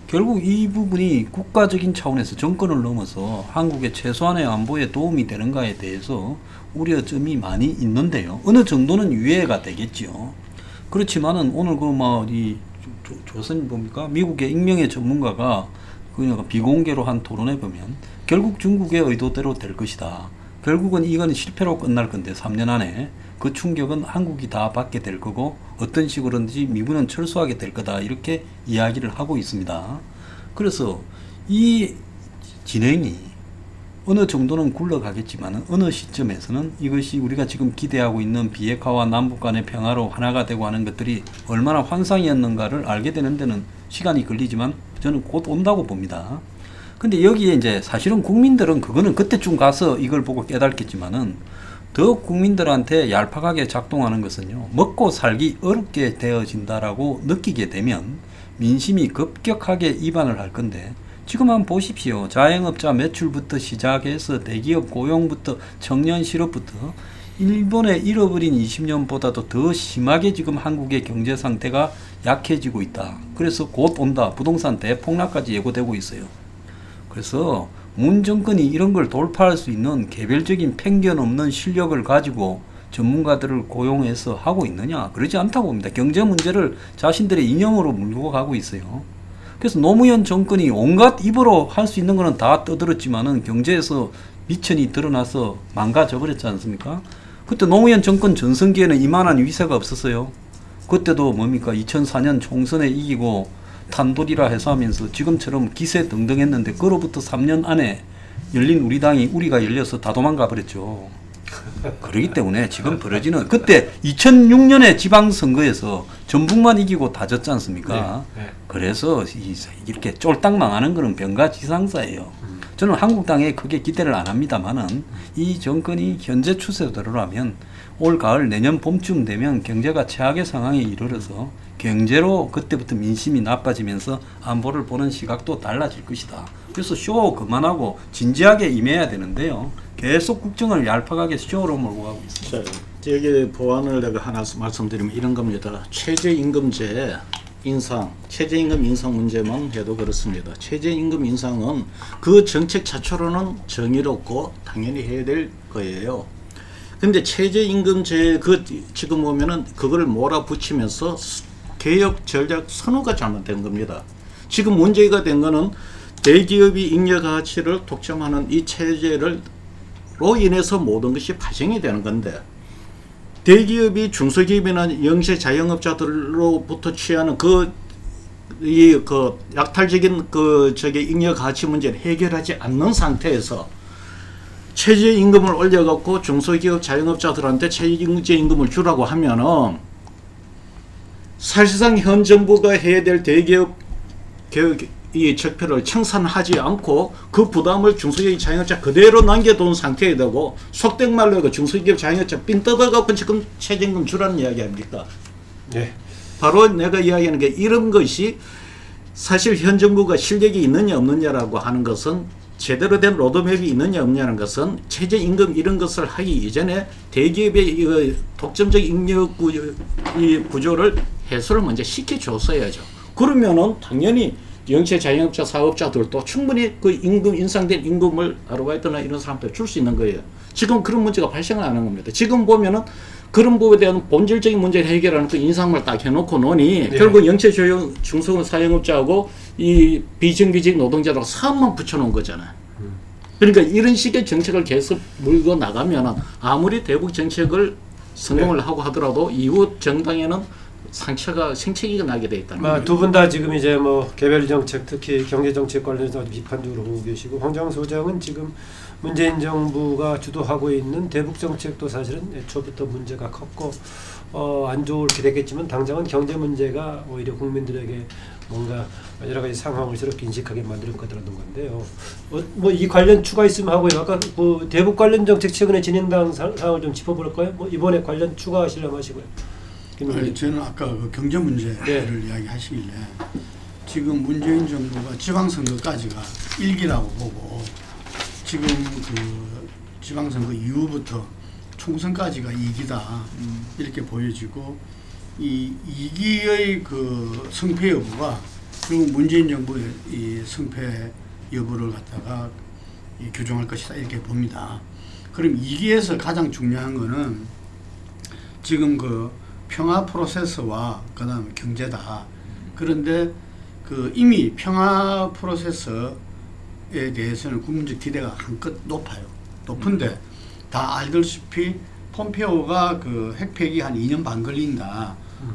결국 이 부분이 국가적인 차원에서 정권을 넘어서 한국의 최소한의 안보에 도움이 되는가에 대해서 우려점이 많이 있는데요. 어느 정도는 유예가 되겠죠. 그렇지만은 오늘 이 조선 뭡니까? 미국의 익명의 전문가가 그냥 비공개로 한 토론에 보면 결국 중국의 의도대로 될 것이다. 결국은 이건 실패로 끝날 건데 3년 안에 그 충격은 한국이 다 받게 될 거고 어떤 식으로든지 미군은 철수하게 될 거다. 이렇게 이야기를 하고 있습니다. 그래서 이 진행이 어느 정도는 굴러가겠지만 어느 시점에서는 이것이 우리가 지금 기대하고 있는 비핵화와 남북 간의 평화로 하나가 되고 하는 것들이 얼마나 환상이었는가를 알게 되는 데는 시간이 걸리지만 저는 곧 온다고 봅니다. 근데 여기에 이제 사실은 국민들은 그거는 그때쯤 가서 이걸 보고 깨닫겠지만은 더 국민들한테 얄팍하게 작동하는 것은요, 먹고 살기 어렵게 되어진다라고 느끼게 되면 민심이 급격하게 이반을 할 건데 지금 한번 보십시오. 자영업자 매출부터 시작해서 대기업 고용부터 청년 실업부터 일본의 잃어버린 20년보다도 더 심하게 지금 한국의 경제 상태가 약해지고 있다. 그래서 곧 온다. 부동산 대폭락까지 예고되고 있어요. 그래서 문 정권이 이런 걸 돌파할 수 있는 개별적인 편견 없는 실력을 가지고 전문가들을 고용해서 하고 있느냐? 그러지 않다고 봅니다. 경제 문제를 자신들의 이념으로 물고 가고 있어요. 그래서 노무현 정권이 온갖 입으로 할 수 있는 거는 다 떠들었지만은 경제에서 미천이 드러나서 망가져 버렸지 않습니까? 그때 노무현 정권 전성기에는 이만한 위세가 없었어요. 그때도 뭡니까? 2004년 총선에 이기고 탄돌이라 해서 하면서 지금처럼 기세등등했는데 그로부터 3년 안에 열린 우리 당이 우리가 열려서 다 도망가 버렸죠. 그렇기 때문에 지금 벌어지는 그때 2006년에 지방선거에서 전북만 이기고 다 졌지 않습니까? 네, 네. 그래서 이렇게 쫄딱 망하는 거는 병가지상사예요. 저는 한국당에 크게 기대를 안 합니다만은 이 정권이 현재 추세대로라면 올 가을 내년 봄쯤 되면 경제가 최악의 상황에 이르러서 경제로 그때부터 민심이 나빠지면서 안보를 보는 시각도 달라질 것이다. 그래서 쇼 그만하고 진지하게 임해야 되는데요. 계속 국정을 얄팍하게 쇼로 몰고 가고 있습니다. 자, 여기 보완을 내가 하나 말씀드리면 이런 겁니다. 최저임금제 인상, 최저임금 인상 문제만 해도 그렇습니다. 최저임금 인상은 그 정책 자체로는 정의롭고 당연히 해야 될 거예요. 근데 최저임금제 지금 보면은 그걸 몰아붙이면서 개혁 전략 선호가 잘못된 겁니다. 지금 문제가 된 거는 대기업이 잉여 가치를 독점하는 이 체제로 인해서 모든 것이 파생이 되는 건데 대기업이 중소기업이나 영세 자영업자들로부터 취하는 그 이 그 약탈적인 그 저기 잉여 가치 문제를 해결하지 않는 상태에서 최저임금을 올려갖고 중소기업 자영업자들한테 최저임금을 주라고 하면은 사실상 현 정부가 해야 될 대기업 이 적폐를 청산하지 않고 그 부담을 중소기업 자영업자 그대로 남겨둔 상태에 되고 속된 말로 그 중소기업 자영업자 삥 뜯어갖고 지금 최저임금 주라는 이야기 아닙니까? 네. 바로 내가 이야기하는 게 이런 것이 사실 현 정부가 실력이 있느냐 없느냐라고 하는 것은 제대로 된 로드맵이 있느냐 없느냐는 것은 최저임금 이런 것을 하기 이전에 대기업의 독점적 잉여 구조를 해소를 먼저 시켜줬어야죠. 그러면은 당연히 영세 자영업자 사업자들도 충분히 그 임금 인상된 임금을 아르바이트나 이런 사람들 줄 수 있는 거예요. 지금 그런 문제가 발생을 안 하는 겁니다. 지금 보면은 그런 부분에 대한 본질적인 문제를 해결하는 그 인상을 딱 해놓고 노니 네. 결국 영세 중소 사영업자하고 이 비정규직 노동자라고 사업만 붙여놓은 거잖아요. 그러니까 이런 식의 정책을 계속 물고 나가면은 아무리 대북 정책을 성공을 네. 하고 하더라도 이후 정당에는 생채기가 나게 돼 있다는 거예요. 두 분 다 지금 이제 뭐 개별 정책, 특히 경제 정책 관련해서 아주 비판적으로 보고 계시고, 황정황 소장은 지금 문재인 정부가 주도하고 있는 대북 정책도 사실은 애초부터 문제가 컸고 안 좋게 됐겠지만 당장은 경제 문제가 오히려 국민들에게 뭔가 여러 가지 상황을 새롭게 인식하게 만들 거라는 건데요. 뭐 이 관련 추가 있으면 하고요. 아까 그 대북 관련 정책 최근에 진행당 상황을 좀 짚어볼까요? 뭐 이번에 관련 추가하시려면 하시고요. 아니, 저는 아까 그 경제 문제를 네. 이야기하시길래 지금 문재인 정부가 지방선거까지가 1기라고 보고 지금 그 지방선거 이후부터 총선까지가 2기다 이렇게 보여지고 이 2기의 그 승패 여부가 결국 문재인 정부의 이 승패 여부를 갖다가 규정할 것이다 이렇게 봅니다. 그럼 2기에서 가장 중요한 거는 지금 그 평화 프로세스와 그다음에 경제다. 그런데 그 이미 평화 프로세스에 대해서는 국민적 기대가 한껏 높아요. 높은데 다 알다시피 폼페오가 그 핵폐기 한 2년 반 걸린다.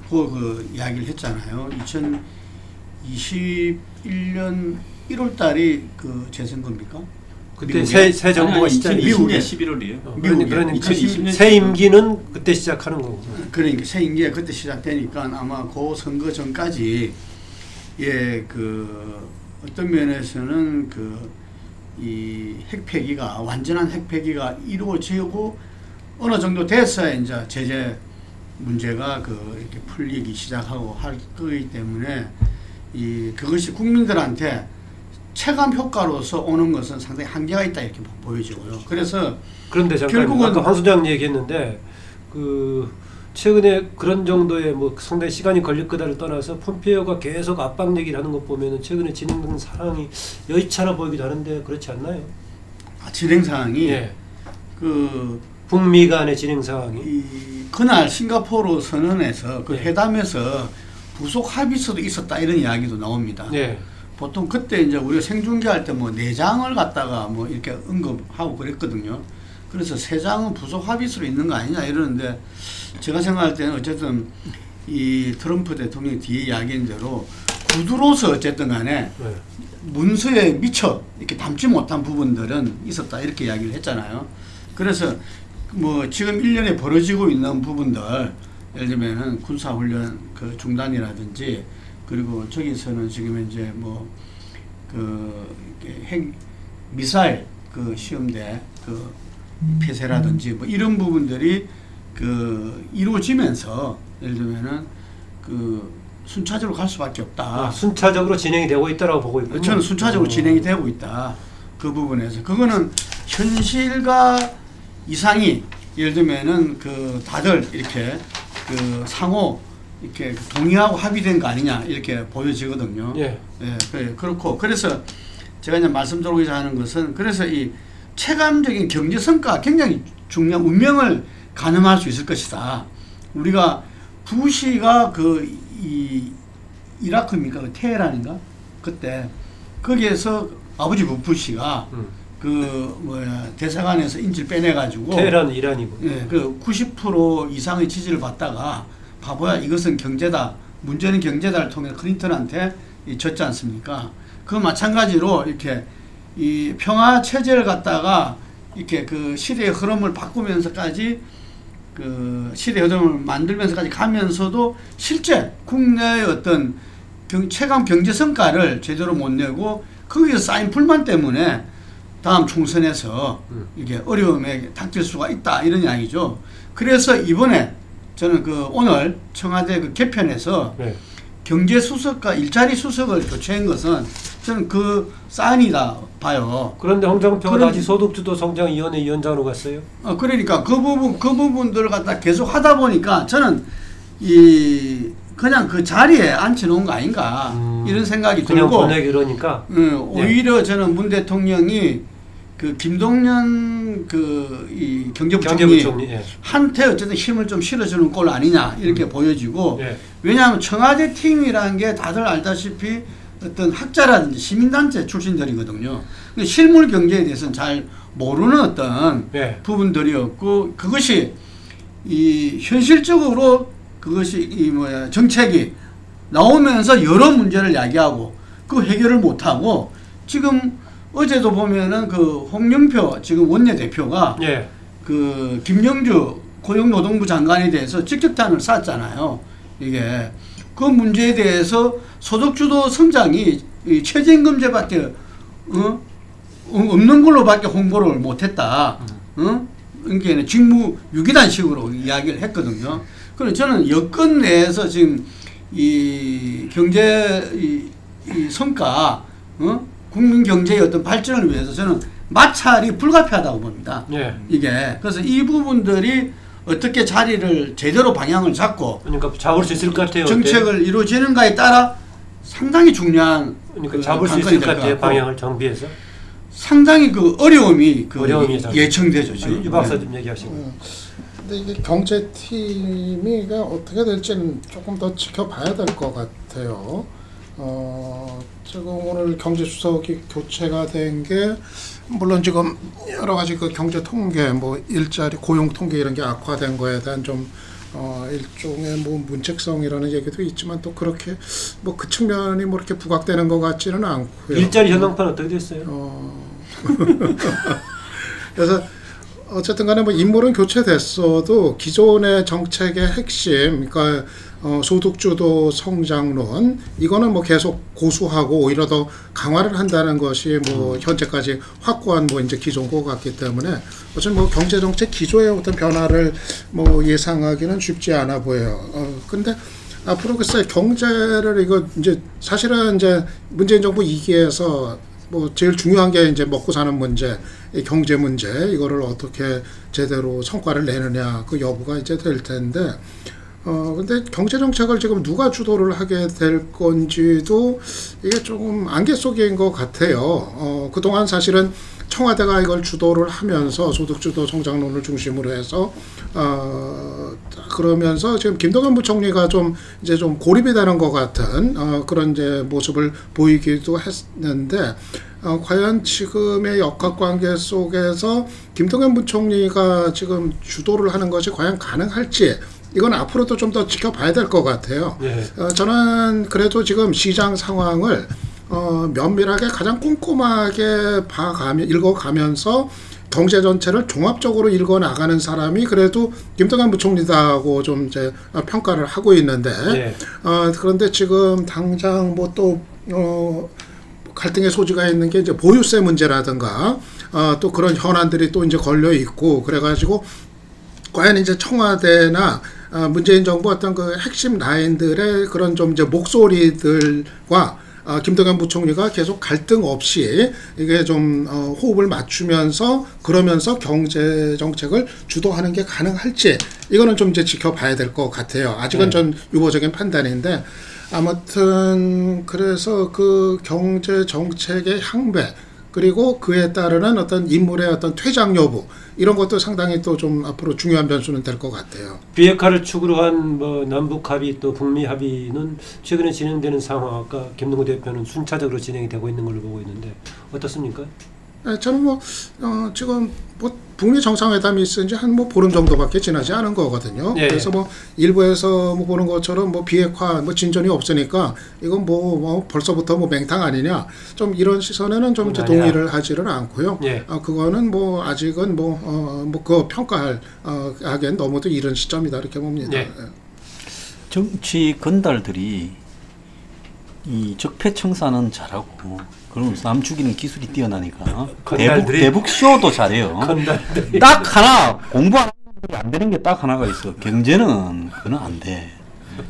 그 이야기를 했잖아요. 2021년 1월 달이 그 재선거입니까? 그때 새 정부가 시작이 2020년 11월이에요. 그러니까 2020년 새 임기는 그때 시작하는 거고. 그러니까 새 임기가 그때 시작되니까 아마 그 선거 전까지 그 어떤 면에서는 그 이 핵폐기가 완전한 핵폐기가 이루어지고 어느 정도 됐어야 이제 제재 문제가 그 이렇게 풀리기 시작하고 할 거기 때문에 그것이 국민들한테 체감 효과로서 오는 것은 상당히 한계가 있다 이렇게 보여지고요. 그래서 그런데 잠깐 결국은 아까 황 소장 얘기했는데 그 최근에 그런 정도의 뭐 상당히 시간이 걸릴 거다를 떠나서 폼페오가 계속 압박 얘기를 하는 것 보면은 최근에 진행된 사항이 여의치않아 보이기도 하는데 그렇지 않나요? 진행 사항이 예. 그 북미 간의 진행 상황이 그날 싱가포르 선언에서 그 예. 회담에서 부속 합의서도 있었다 이런 이야기도 나옵니다. 예. 보통 그때 이제 우리가 생중계할 때 뭐 4장을 갖다가 뭐 이렇게 언급하고 그랬거든요. 그래서 3장은 부속 합의서로 있는 거 아니냐 이러는데 제가 생각할 때는 어쨌든 이 트럼프 대통령이 뒤에 이야기한 대로 구두로서 어쨌든 간에 예. 문서에 미처 이렇게 담지 못한 부분들은 있었다 이렇게 이야기를 했잖아요. 그래서 뭐 지금 1년에 벌어지고 있는 부분들 예를 들면은 군사훈련 그 중단이라든지 그리고 저기서는 지금 이제 뭐 그 핵 미사일 그 시험대 그 폐쇄라든지 뭐 이런 부분들이 그 이루어지면서 예를 들면은 그 순차적으로 갈 수밖에 없다. 순차적으로 진행이 되고 있다라고 보고 있군요. 저는 순차적으로 진행이 되고 있다. 그 부분에서 그거는 현실과 이상이 예를 들면은 그 다들 이렇게 그 상호 이렇게 동의하고 합의된 거 아니냐 이렇게 보여지거든요. 예. 예, 그렇고 그래서 제가 이제 말씀드리고자 하는 것은 그래서 이 체감적인 경제 성과가 굉장히 중요한 운명을 가늠할 수 있을 것이다. 우리가 부시가 이 이라크입니까? 그 테헤란인가? 그때 거기에서 아버지 부시가 그 뭐야 대사관에서 인질 빼내가지고 테헤란은 이란이고. 예, 그 90% 이상의 지지를 받다가 바보야 이것은 경제다 문재인 경제다를 통해 클린턴한테 졌지 않습니까? 그 마찬가지로 이렇게 이 평화 체제를 갖다가 이렇게 그 시대의 흐름을 바꾸면서까지 그 시대의 흐름을 만들면서까지 가면서도 실제 국내의 어떤 체감 경제 성과를 제대로 못 내고 거기서 쌓인 불만 때문에 다음 총선에서 이게 어려움에 닥칠 수가 있다 이런 이야기죠. 그래서 이번에 저는 그 오늘 청와대 그 개편에서 네. 경제수석과 일자리 수석을 교체한 것은 저는 그 사인이다 봐요. 그런데 홍정표가 다시 소득주도 성장위원회 위원장으로 갔어요. 그러니까 그 부분들을 갖다 계속 하다 보니까 저는 이 그냥 그 자리에 앉혀놓은 거 아닌가 이런 생각이 그냥 들고 보내기 그러니까 오히려 저는 문 대통령이 그 김동연 그 이 경제부총리 예. 한테 어쨌든 힘을 좀 실어주는 꼴 아니냐 이렇게 보여지고 예. 왜냐하면 청와대 팀이라는 게 다들 알다시피 어떤 학자라든지 시민단체 출신들이거든요. 근데 실물 경제에 대해서는 잘 모르는 어떤 예. 부분들이었고 그것이 이 현실적으로 그것이 이 뭐야 정책이 나오면서 여러 문제를 야기하고 그 해결을 못하고 지금 어제도 보면은 그 홍영표 지금 원내대표가 예. 그 김영주 고용노동부 장관에 대해서 직격탄을 쐈잖아요. 이게 그 문제에 대해서 소득주도 성장이 이 최저임금제밖에 없는 걸로밖에 홍보를 못했다. 그러니까 직무 유기단식으로 이야기를 했거든요. 그래서 저는 여권 내에서 지금 이 경제 이 성과 국민 경제의 어떤 발전을 위해서 저는 마찰이 불가피하다고 봅니다. 예. 이게 그래서 이 부분들이 어떻게 자리를 제대로 방향을 잡고 그러니까 잡을 수 있을 것 같아요. 정책을 이루어지는가에 따라 상당히 중요한 그러니까 잡을 수 있을 것 같아요. 방향을 정비해서. 상당히 그 어려움이 예청되죠. 지금. 유 박사 좀 얘기하시고. 근데 이게 경제팀이 어떻게 될지는 조금 더 지켜봐야 될 것 같아요. 지금 오늘 경제수석이 교체가 된 게 물론 지금 여러 가지 그 경제 통계, 뭐 일자리, 고용 통계 이런 게 악화된 거에 대한 좀 일종의 뭐 문책성이라는 얘기도 있지만 또 그렇게 뭐 그 측면이 뭐 이렇게 부각되는 것 같지는 않고요. 일자리 현황판 어떻게 됐어요? 그래서 어쨌든 간에 뭐 인물은 교체됐어도 기존의 정책의 핵심, 그러니까 소득주도 성장론 이거는 뭐 계속 고수하고 오히려 더 강화를 한다는 것이 뭐 현재까지 확고한 뭐 이제 기존 것 같기 때문에 어쨌든 뭐 경제 정책 기조의 어떤 변화를 뭐 예상하기는 쉽지 않아 보여요. 근데 앞으로 글쎄 경제를 이거 이제 사실은 이제 문재인 정부 2기에서 뭐 제일 중요한 게 이제 먹고 사는 문제, 경제 문제 이거를 어떻게 제대로 성과를 내느냐 그 여부가 이제 될 텐데 근데 경제 정책을 지금 누가 주도를 하게 될 건지도 이게 조금 안개 속인 것 같아요. 그동안 사실은 청와대가 이걸 주도를 하면서 소득주도 성장론을 중심으로 해서 그러면서 지금 김동연 부총리가 좀 이제 좀 고립이 되는 것 같은 그런 이제 모습을 보이기도 했는데 과연 지금의 역학관계 속에서 김동연 부총리가 지금 주도를 하는 것이 과연 가능할지 이건 앞으로도 좀 더 지켜봐야 될 것 같아요. 네. 저는 그래도 지금 시장 상황을 면밀하게 가장 꼼꼼하게 읽어가면서 경제 전체를 종합적으로 읽어나가는 사람이 그래도 김동연 부총리다고 좀 이제 평가를 하고 있는데 네. 그런데 지금 당장 뭐 또 갈등의 소지가 있는 게 이제 보유세 문제라든가 또 그런 현안들이 또 이제 걸려 있고 그래가지고 과연 이제 청와대나 문재인 정부 어떤 그 핵심 라인들의 그런 좀 이제 목소리들과 김동연 부총리가 계속 갈등 없이 이게 좀 호흡을 맞추면서 그러면서 경제 정책을 주도하는 게 가능할지 이거는 좀 이제 지켜봐야 될 것 같아요. 아직은 전 유보적인 판단인데 아무튼 그래서 그 경제 정책의 향배 그리고 그에 따르는 어떤 인물의 어떤 퇴장 여부 이런 것도 상당히 또 좀 앞으로 중요한 변수는 될 것 같아요. 비핵화를 축으로 한 뭐 남북 합의 또 북미 합의는 최근에 진행되는 상황 아까 김동구 대표는 순차적으로 진행이 되고 있는 걸로 보고 있는데 어떻습니까? 저는 뭐 지금 뭐 북미 정상회담이 있은 지 한 뭐 보름 정도밖에 지나지 않은 거거든요. 예. 그래서 뭐 일부에서 뭐 보는 것처럼 뭐 비핵화 뭐 진전이 없으니까 이건 뭐 벌써부터 뭐 맹탕 아니냐 좀 이런 시선에는 좀 이제 동의를 하지를 않고요. 예. 그거는 뭐 아직은 그 평가할 하기엔 너무도 이른 시점이다 이렇게 봅니다. 예. 정치 건달들이 이 적폐청산은 잘하고 그럼 남 죽이는 기술이 뛰어나니까 건달들이? 대북 쇼도 잘해요. 건달들이. 딱 하나 공부 안 되는 게 딱 하나가 있어. 경제는 그건 안 돼.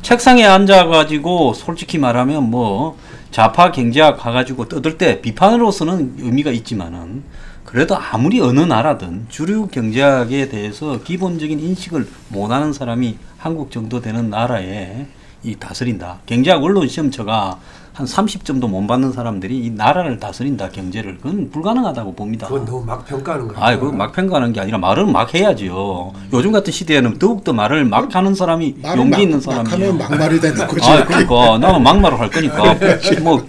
책상에 앉아가지고 솔직히 말하면 뭐 좌파 경제학 가가지고 떠들 때 비판으로서는 의미가 있지만은 그래도 아무리 어느 나라든 주류 경제학에 대해서 기본적인 인식을 못하는 사람이 한국 정도 되는 나라에 이 다스린다. 경제학 원론 시험처가 한 30점도 못 받는 사람들이 이 나라를 다스린다. 경제를. 그건 불가능하다고 봅니다. 그건 너무 막 평가하는 거예요. 아, 그거 막 평가하는 게 아니라 말은 막 해야지요. 요즘 같은 시대에는 더욱더 말을 막 하는 사람이 용기 있는 사람이에요. 막 하면 막말이 되는 거지. 아, 그러니까 나는 막말을 할 거니까 뭐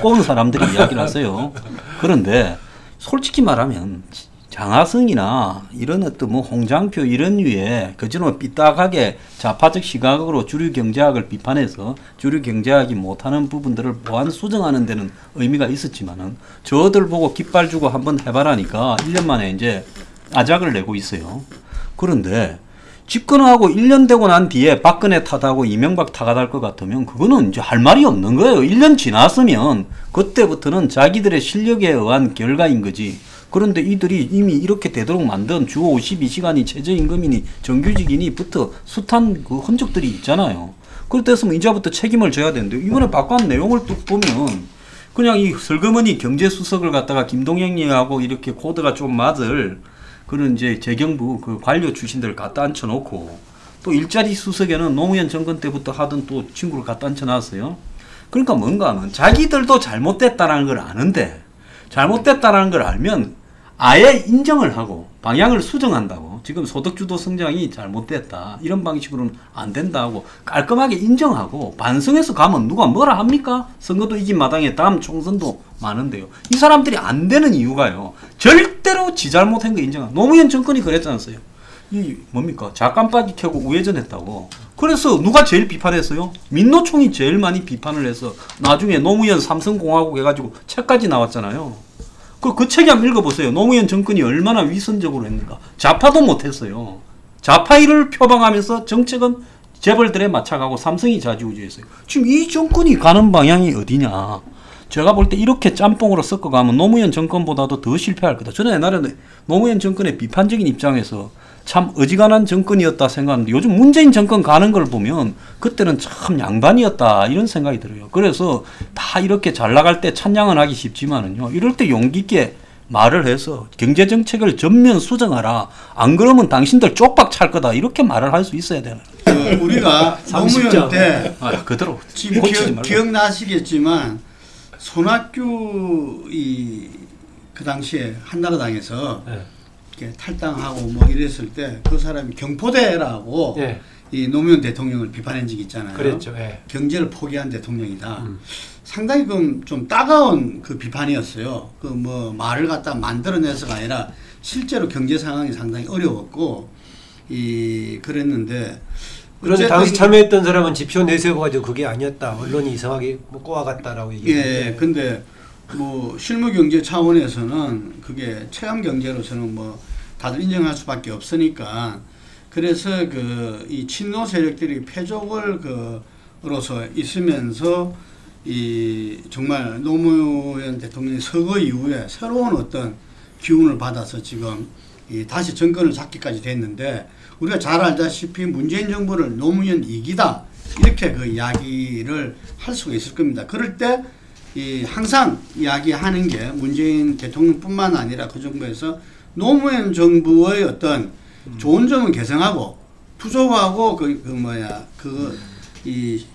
꼬는 사람들이 이야기를 하세요. 그런데 솔직히 말하면 장하성이나 이런 어떤 뭐 홍장표 이런 류의 그처럼 삐딱하게 좌파적 시각으로 주류 경제학을 비판해서 주류 경제학이 못하는 부분들을 보완 수정하는 데는 의미가 있었지만은 저들 보고 깃발 주고 한번 해봐라니까 1년 만에 이제 아작을 내고 있어요. 그런데 집권하고 1년 되고 난 뒤에 박근혜 탓하고 이명박 탓할 것 같으면 그거는 이제 할 말이 없는 거예요. 1년 지났으면 그때부터는 자기들의 실력에 의한 결과인 거지. 그런데 이들이 이미 이렇게 되도록 만든 주 52시간이 최저임금이니 정규직이니부터 숱한 그 흔적들이 있잖아요. 그렇다면 이제부터 책임을 져야 되는데 이번에 바꾼 내용을 뚝 보면 그냥 이 슬그머니 경제수석을 갖다가 김동영님하고 이렇게 코드가 좀 맞을 그런 이제 재경부 그 관료 출신들을 갖다 앉혀놓고 또 일자리 수석에는 노무현 정권 때부터 하던 또 친구를 갖다 앉혀놨어요. 그러니까 뭔가 하면 자기들도 잘못됐다는 걸 아는데 잘못됐다는 걸 알면 아예 인정을 하고 방향을 수정한다고. 지금 소득주도 성장이 잘못됐다. 이런 방식으로는 안 된다고 깔끔하게 인정하고 반성해서 가면 누가 뭐라 합니까? 선거도 이긴 마당에 다음 총선도 많은데요. 이 사람들이 안 되는 이유가요. 절대로 지 잘못한 거 인정하고. 노무현 정권이 그랬지 않았어요? 이 뭡니까? 작간빠기 켜고 우회전했다고. 그래서 누가 제일 비판했어요? 민노총이 제일 많이 비판을 해서 나중에 노무현 삼성공화국 해가지고 책까지 나왔잖아요. 그 책이 한번 읽어보세요. 노무현 정권이 얼마나 위선적으로 했는가. 좌파도 못했어요. 좌파일을 표방하면서 정책은 재벌들에 맞춰가고 삼성이 좌지우지했어요. 지금 이 정권이 가는 방향이 어디냐. 제가 볼 때 이렇게 짬뽕으로 섞어가면 노무현 정권보다도 더 실패할 거다. 저는 옛날에 노무현 정권의 비판적인 입장에서 참 어지간한 정권이었다 생각하는데 요즘 문재인 정권 가는 걸 보면 그때는 참 양반이었다 이런 생각이 들어요. 그래서 다 이렇게 잘 나갈 때 찬양은 하기 쉽지만은요. 이럴 때 용기 있게 말을 해서 경제정책을 전면 수정하라. 안 그러면 당신들 쪽박 찰 거다. 이렇게 말을 할 수 있어야 되나요? 우리가 노무현 때 그대로 지금 기억나시겠지만 손학규 그 당시에 한나라당에서 네. 이렇게 탈당하고 뭐 이랬을 때 그 사람이 경포대라고 예. 이 노무현 대통령을 비판한 적이 있잖아요. 그랬죠. 예. 경제를 포기한 대통령이다. 상당히 좀 따가운 그 비판이었어요. 그 뭐 말을 갖다 만들어내서가 아니라 실제로 경제 상황이 상당히 어려웠고 그랬는데. 그런데 당시 참여했던 사람은 지표 내세워가지고 그게 아니었다. 언론이 이상하게 뭐 꼬아갔다라고 얘기했는데. 예, 근데 뭐 실무 경제 차원에서는 그게 체감 경제로서는 뭐 다들 인정할 수밖에 없으니까 그래서 이 친노 세력들이 패족을 로서 있으면서 정말 노무현 대통령의 서거 이후에 새로운 어떤 기운을 받아서 지금 다시 정권을 잡기까지 됐는데 우리가 잘 알다시피 문재인 정부를 노무현 2기다 이렇게 그 이야기를 할 수가 있을 겁니다. 그럴 때 항상 이야기하는 게 문재인 대통령뿐만 아니라 그 정부에서 노무현 정부의 어떤 좋은 점은 개선하고 부족하고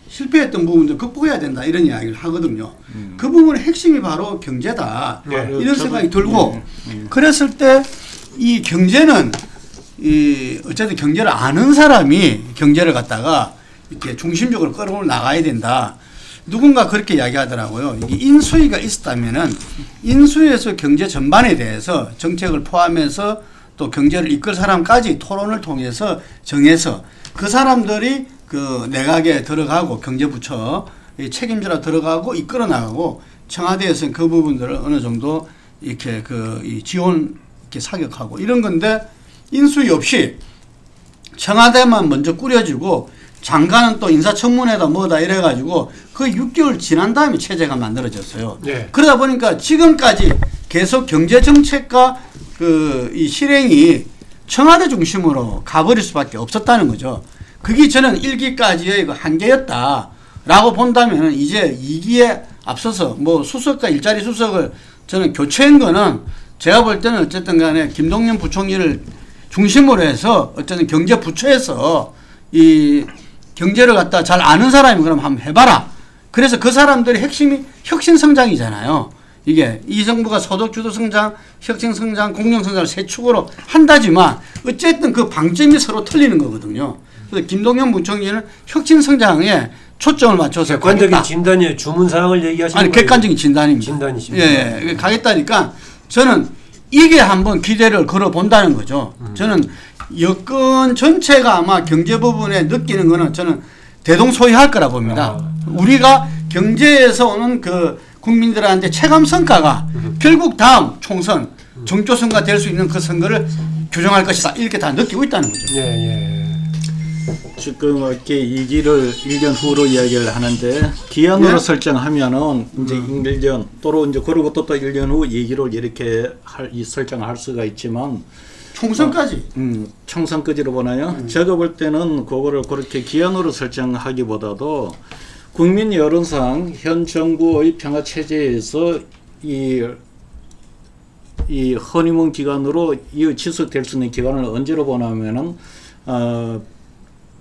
실패했던 부분들 극복해야 된다 이런 이야기를 하거든요. 그 부분의 핵심이 바로 경제다. 네, 이런 생각이 들고 그랬을 때 이 경제는 어쨌든 경제를 아는 사람이 경제를 갖다가 이렇게 중심적으로 끌어 나가야 된다. 누군가 그렇게 이야기하더라고요. 이게 인수위가 있었다면은 인수위에서 경제 전반에 대해서 정책을 포함해서 또 경제를 이끌 사람까지 토론을 통해서 정해서 그 사람들이 그 내각에 들어가고 경제부처 책임자로 들어가고 이끌어 나가고 청와대에서는 그 부분들을 어느 정도 이렇게 이 지원 이렇게 사격하고 이런 건데 인수위 없이 청와대만 먼저 꾸려지고 장관은 또 인사청문회다 뭐다 이래가지고 그 6개월 지난 다음에 체제가 만들어졌어요. 네. 그러다 보니까 지금까지 계속 경제정책과 이 실행이 청와대 중심으로 가버릴 수밖에 없었다는 거죠. 그게 저는 1기까지의 그 한계였다라고 본다면 이제 2기에 앞서서 뭐 수석과 일자리 수석을 저는 교체한 거는 제가 볼 때는 어쨌든 간에 김동연 부총리를 중심으로 해서 어쨌든 경제부처에서 이 경제를 갖다 잘 아는 사람이 그럼 한번 해봐라. 그래서 그 사람들이 핵심이 혁신성장이잖아요. 이게 이 정부가 소득주도 성장, 혁신성장, 공정성장을 세 축으로 한다지만 어쨌든 그 방점이 서로 틀리는 거거든요. 그래서 김동연 부총리는 혁신성장에 초점을 맞춰서 객관적인 진단이에요. 주문 사항을 얘기하시는 아니 거예요. 객관적인 진단입니다. 진단이십니다. 예, 가겠다니까 저는 이게 한번 기대를 걸어본다는 거죠. 저는 여권 전체가 아마 경제 부분에 느끼는 거는 저는 대동소이할 거라 봅니다. 우리가 경제에서 오는 그 국민들한테 체감 성과가 결국 다음 총선 정조선거 될 수 있는 그 선거를 규정할 것이다. 이렇게 다 느끼고 있다는 거죠. 예. 지금 이렇게 2기를 1년 후로 이야기를 하는데 기한으로 예? 설정하면은 이제 1년 또로 이제 그러고 또 1년 후 2기를 이렇게 설정할 수가 있지만 총선까지. 총선까지로 보나요? 제가 볼 때는 그거를 그렇게 기한으로 설정하기보다도 국민 여론상 현 정부의 평화 체제에서 이 허니문 기간으로 지속될 수 있는 기간을 언제로 보냐면은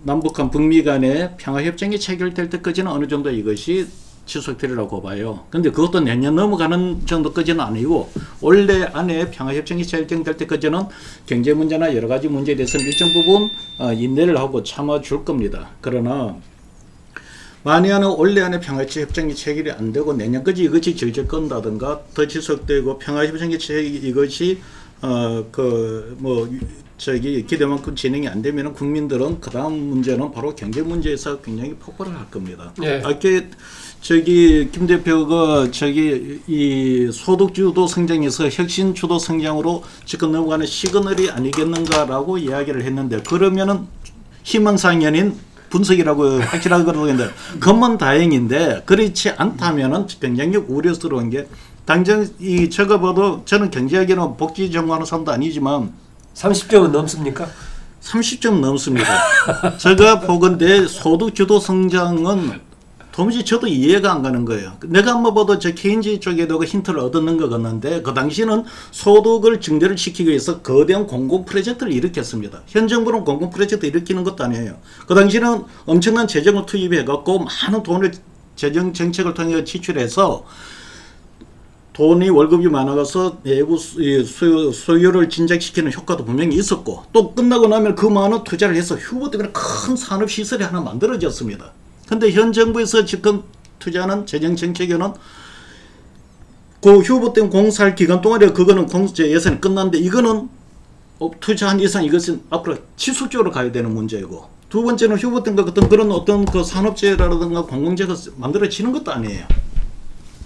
남북한 북미 간의 평화협정이 체결될 때까지는 어느 정도 이것이 지속되리라고 봐요. 근데 그것도 내년 넘어가는 정도까지는 아니고 올해 안에 평화협정이 체결될 때까지는 경제 문제나 여러 가지 문제에 대해서는 일정 부분 인내를 하고 참아줄 겁니다. 그러나 만약에 올해 안에 평화협정이 체결이 안 되고 내년까지 이것이 질질 건다든가 더 지속되고 평화협정이 이것이 기대만큼 진행이 안 되면 국민들은 그 다음 문제는 바로 경제 문제에서 굉장히 폭발을 할 겁니다. 네. 김 대표가 이 소득주도 성장에서 혁신주도 성장으로 지금 넘어가는 시그널이 아니겠는가라고 이야기를 했는데 그러면은 희망사항이 아닌 분석이라고 확실하게 그러는데 그것만 다행인데 그렇지 않다면은 굉장히 우려스러운 게 당장 제가 봐도 저는 경제학에는 복지 전공하는 사람도 아니지만 30점은 넘습니까? 30점 넘습니다. 제가 보건대 소득주도 성장은 도무지 저도 이해가 안 가는 거예요. 내가 한번 봐도 저 케인즈 쪽에도 힌트를 얻는 것 같는데 그 당시는 소득을 증대를 시키기 위해서 거대한 공공 프로젝트를 일으켰습니다. 현 정부는 공공 프로젝트 일으키는 것도 아니에요. 그 당시는 엄청난 재정을 투입해 갖고 많은 돈을 재정 정책을 통해 지출해서 돈이 월급이 많아가서 내부 수요를 진작시키는 효과도 분명히 있었고 또 끝나고 나면 그 많은 투자를 해서 휴보 때문에 큰 산업시설이 하나 만들어졌습니다. 근데 현 정부에서 지금 투자하는 재정 정책에는 그 휴보 때문에 공사할 기간 동안에 그거는 예산이 끝났는데 이거는 투자한 이상 이것은 앞으로 지속적으로 가야 되는 문제이고 두 번째는 휴보 때문에 그런 그 산업재해라든가 공공재가 만들어지는 것도 아니에요.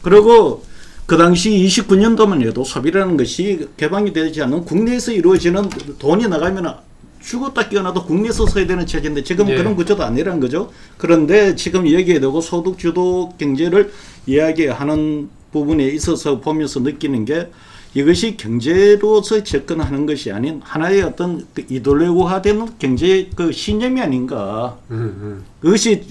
그리고 그 당시 29년도만 해도 소비라는 것이 개방이 되지 않는 국내에서 이루어지는 돈이 나가면 죽었다 깨어나도 국내에서 써야 되는 체제인데 지금 네. 그런 구조도 아니라는 거죠. 그런데 지금 얘기해 두고 소득주도 경제를 이야기하는 부분에 있어서 보면서 느끼는 게 이것이 경제로서 접근하는 것이 아닌 하나의 어떤 그 이데올로기화된 경제 그 신념이 아닌가. 그것이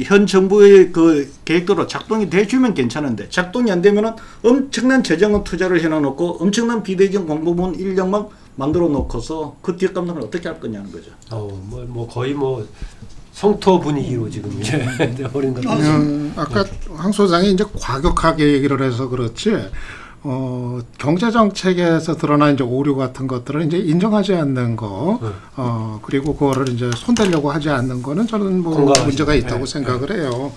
현 정부의 그 계획대로 작동이 돼주면 괜찮은데 작동이 안 되면은 엄청난 재정 투자를 해놔놓고 엄청난 비대정 공부문 인력만 만들어 놓고서 그 뒷감당을 어떻게 할 거냐는 거죠. 뭐 거의 뭐 성토 분위기로 지금 이제 버린 것 같습니다. 아까 황 소장이 이제 과격하게 얘기를 해서 그렇지. 경제 정책에서 드러난 이제 오류 같은 것들을 이제 인정하지 않는 거, 그리고 그거를 이제 손대려고 하지 않는 거는 저는 뭐 공감하시죠. 문제가 있다고 네. 생각을 해요.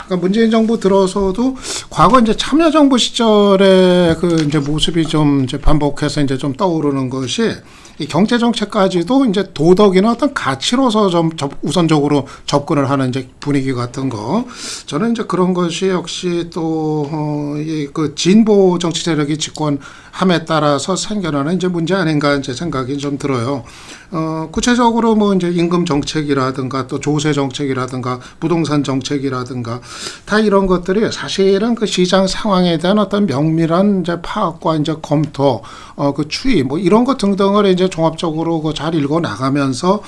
그러니까 문재인 정부 들어서도 과거 이제 참여정부 시절의 그 이제 모습이 좀 이제 반복해서 이제 좀 떠오르는 것이 이 경제 정책까지도 이제 도덕이나 어떤 가치로서 좀 우선적으로 접근을 하는 이제 분위기 같은 거. 저는 이제 그런 것이 역시 또 그 진보 정치 세력이 집권함에 따라서 생겨나는 이제 문제 아닌가 이제 생각이 좀 들어요. 구체적으로 뭐 이제 임금 정책이라든가 또 조세 정책이라든가 부동산 정책이라든가 다 이런 것들이 사실은 그 시장 상황에 대한 어떤 면밀한 이제 파악과 이제 검토, 그 추이 뭐 이런 것 등등을 이제 종합적으로 그 잘 읽어 나가면서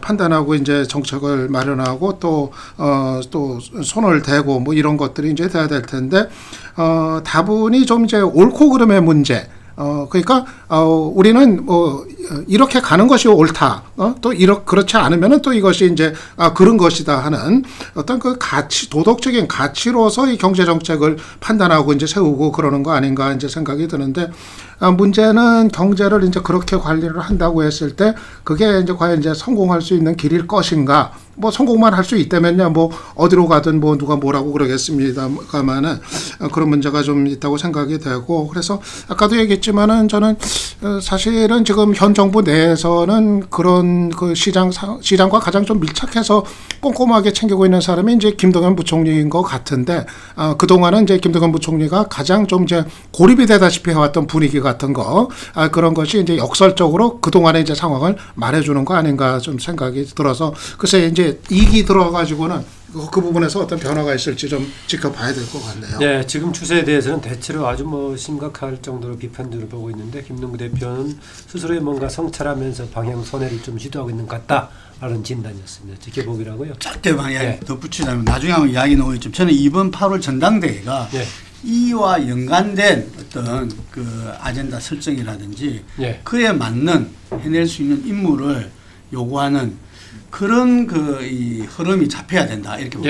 판단하고 이제 정책을 마련하고 또 손을 대고 뭐 이런 것들이 이제 돼야 될 텐데 다분히 좀 이제 옳고 그름의 문제. 그러니까 우리는 뭐 이렇게 가는 것이 옳다. 또 그렇지 않으면은 또 이것이 이제 그런 것이다 하는 어떤 그 가치, 도덕적인 가치로서 이 경제 정책을 판단하고 이제 세우고 그러는 거 아닌가 이제 생각이 드는데 문제는 경제를 이제 그렇게 관리를 한다고 했을 때 그게 이제 과연 이제 성공할 수 있는 길일 것인가? 뭐 성공만 할 수 있다면요, 뭐 어디로 가든 뭐 누가 뭐라고 그러겠습니다만은 그런 문제가 좀 있다고 생각이 되고 그래서 아까도 얘기했지만은 저는 사실은 지금 현 정부 내에서는 그런 그 시장과 가장 좀 밀착해서 꼼꼼하게 챙기고 있는 사람이 이제 김동연 부총리인 것 같은데 그동안은 이제 김동연 부총리가 가장 좀 이제 고립이 되다시피 해왔던 분위기 같은 거 그런 것이 이제 역설적으로 그동안의 이제 상황을 말해주는 거 아닌가 좀 생각이 들어서 글쎄 이제 이기 들어가지고는 그 부분에서 어떤 변화가 있을지 좀 지켜봐야 될 것 같네요. 네, 지금 추세에 대해서는 대체로 아주 뭐 심각할 정도로 비판적으로 보고 있는데 김능구 대표는 스스로의 뭔가 성찰하면서 방향 선회를 좀 시도하고 있는 것 같다라는 진단이었습니다. 지켜보기라고요. 짧게만 이야기 덧붙이자면 나중에 한번 이야기 나오겠지만 저는 이번 8월 전당대회가 이와 연관된 어떤 그 아젠다 설정이라든지 그에 맞는 해낼 수 있는 임무를 요구하는 그런 그 이 흐름이 잡혀야 된다 이렇게 봅니다.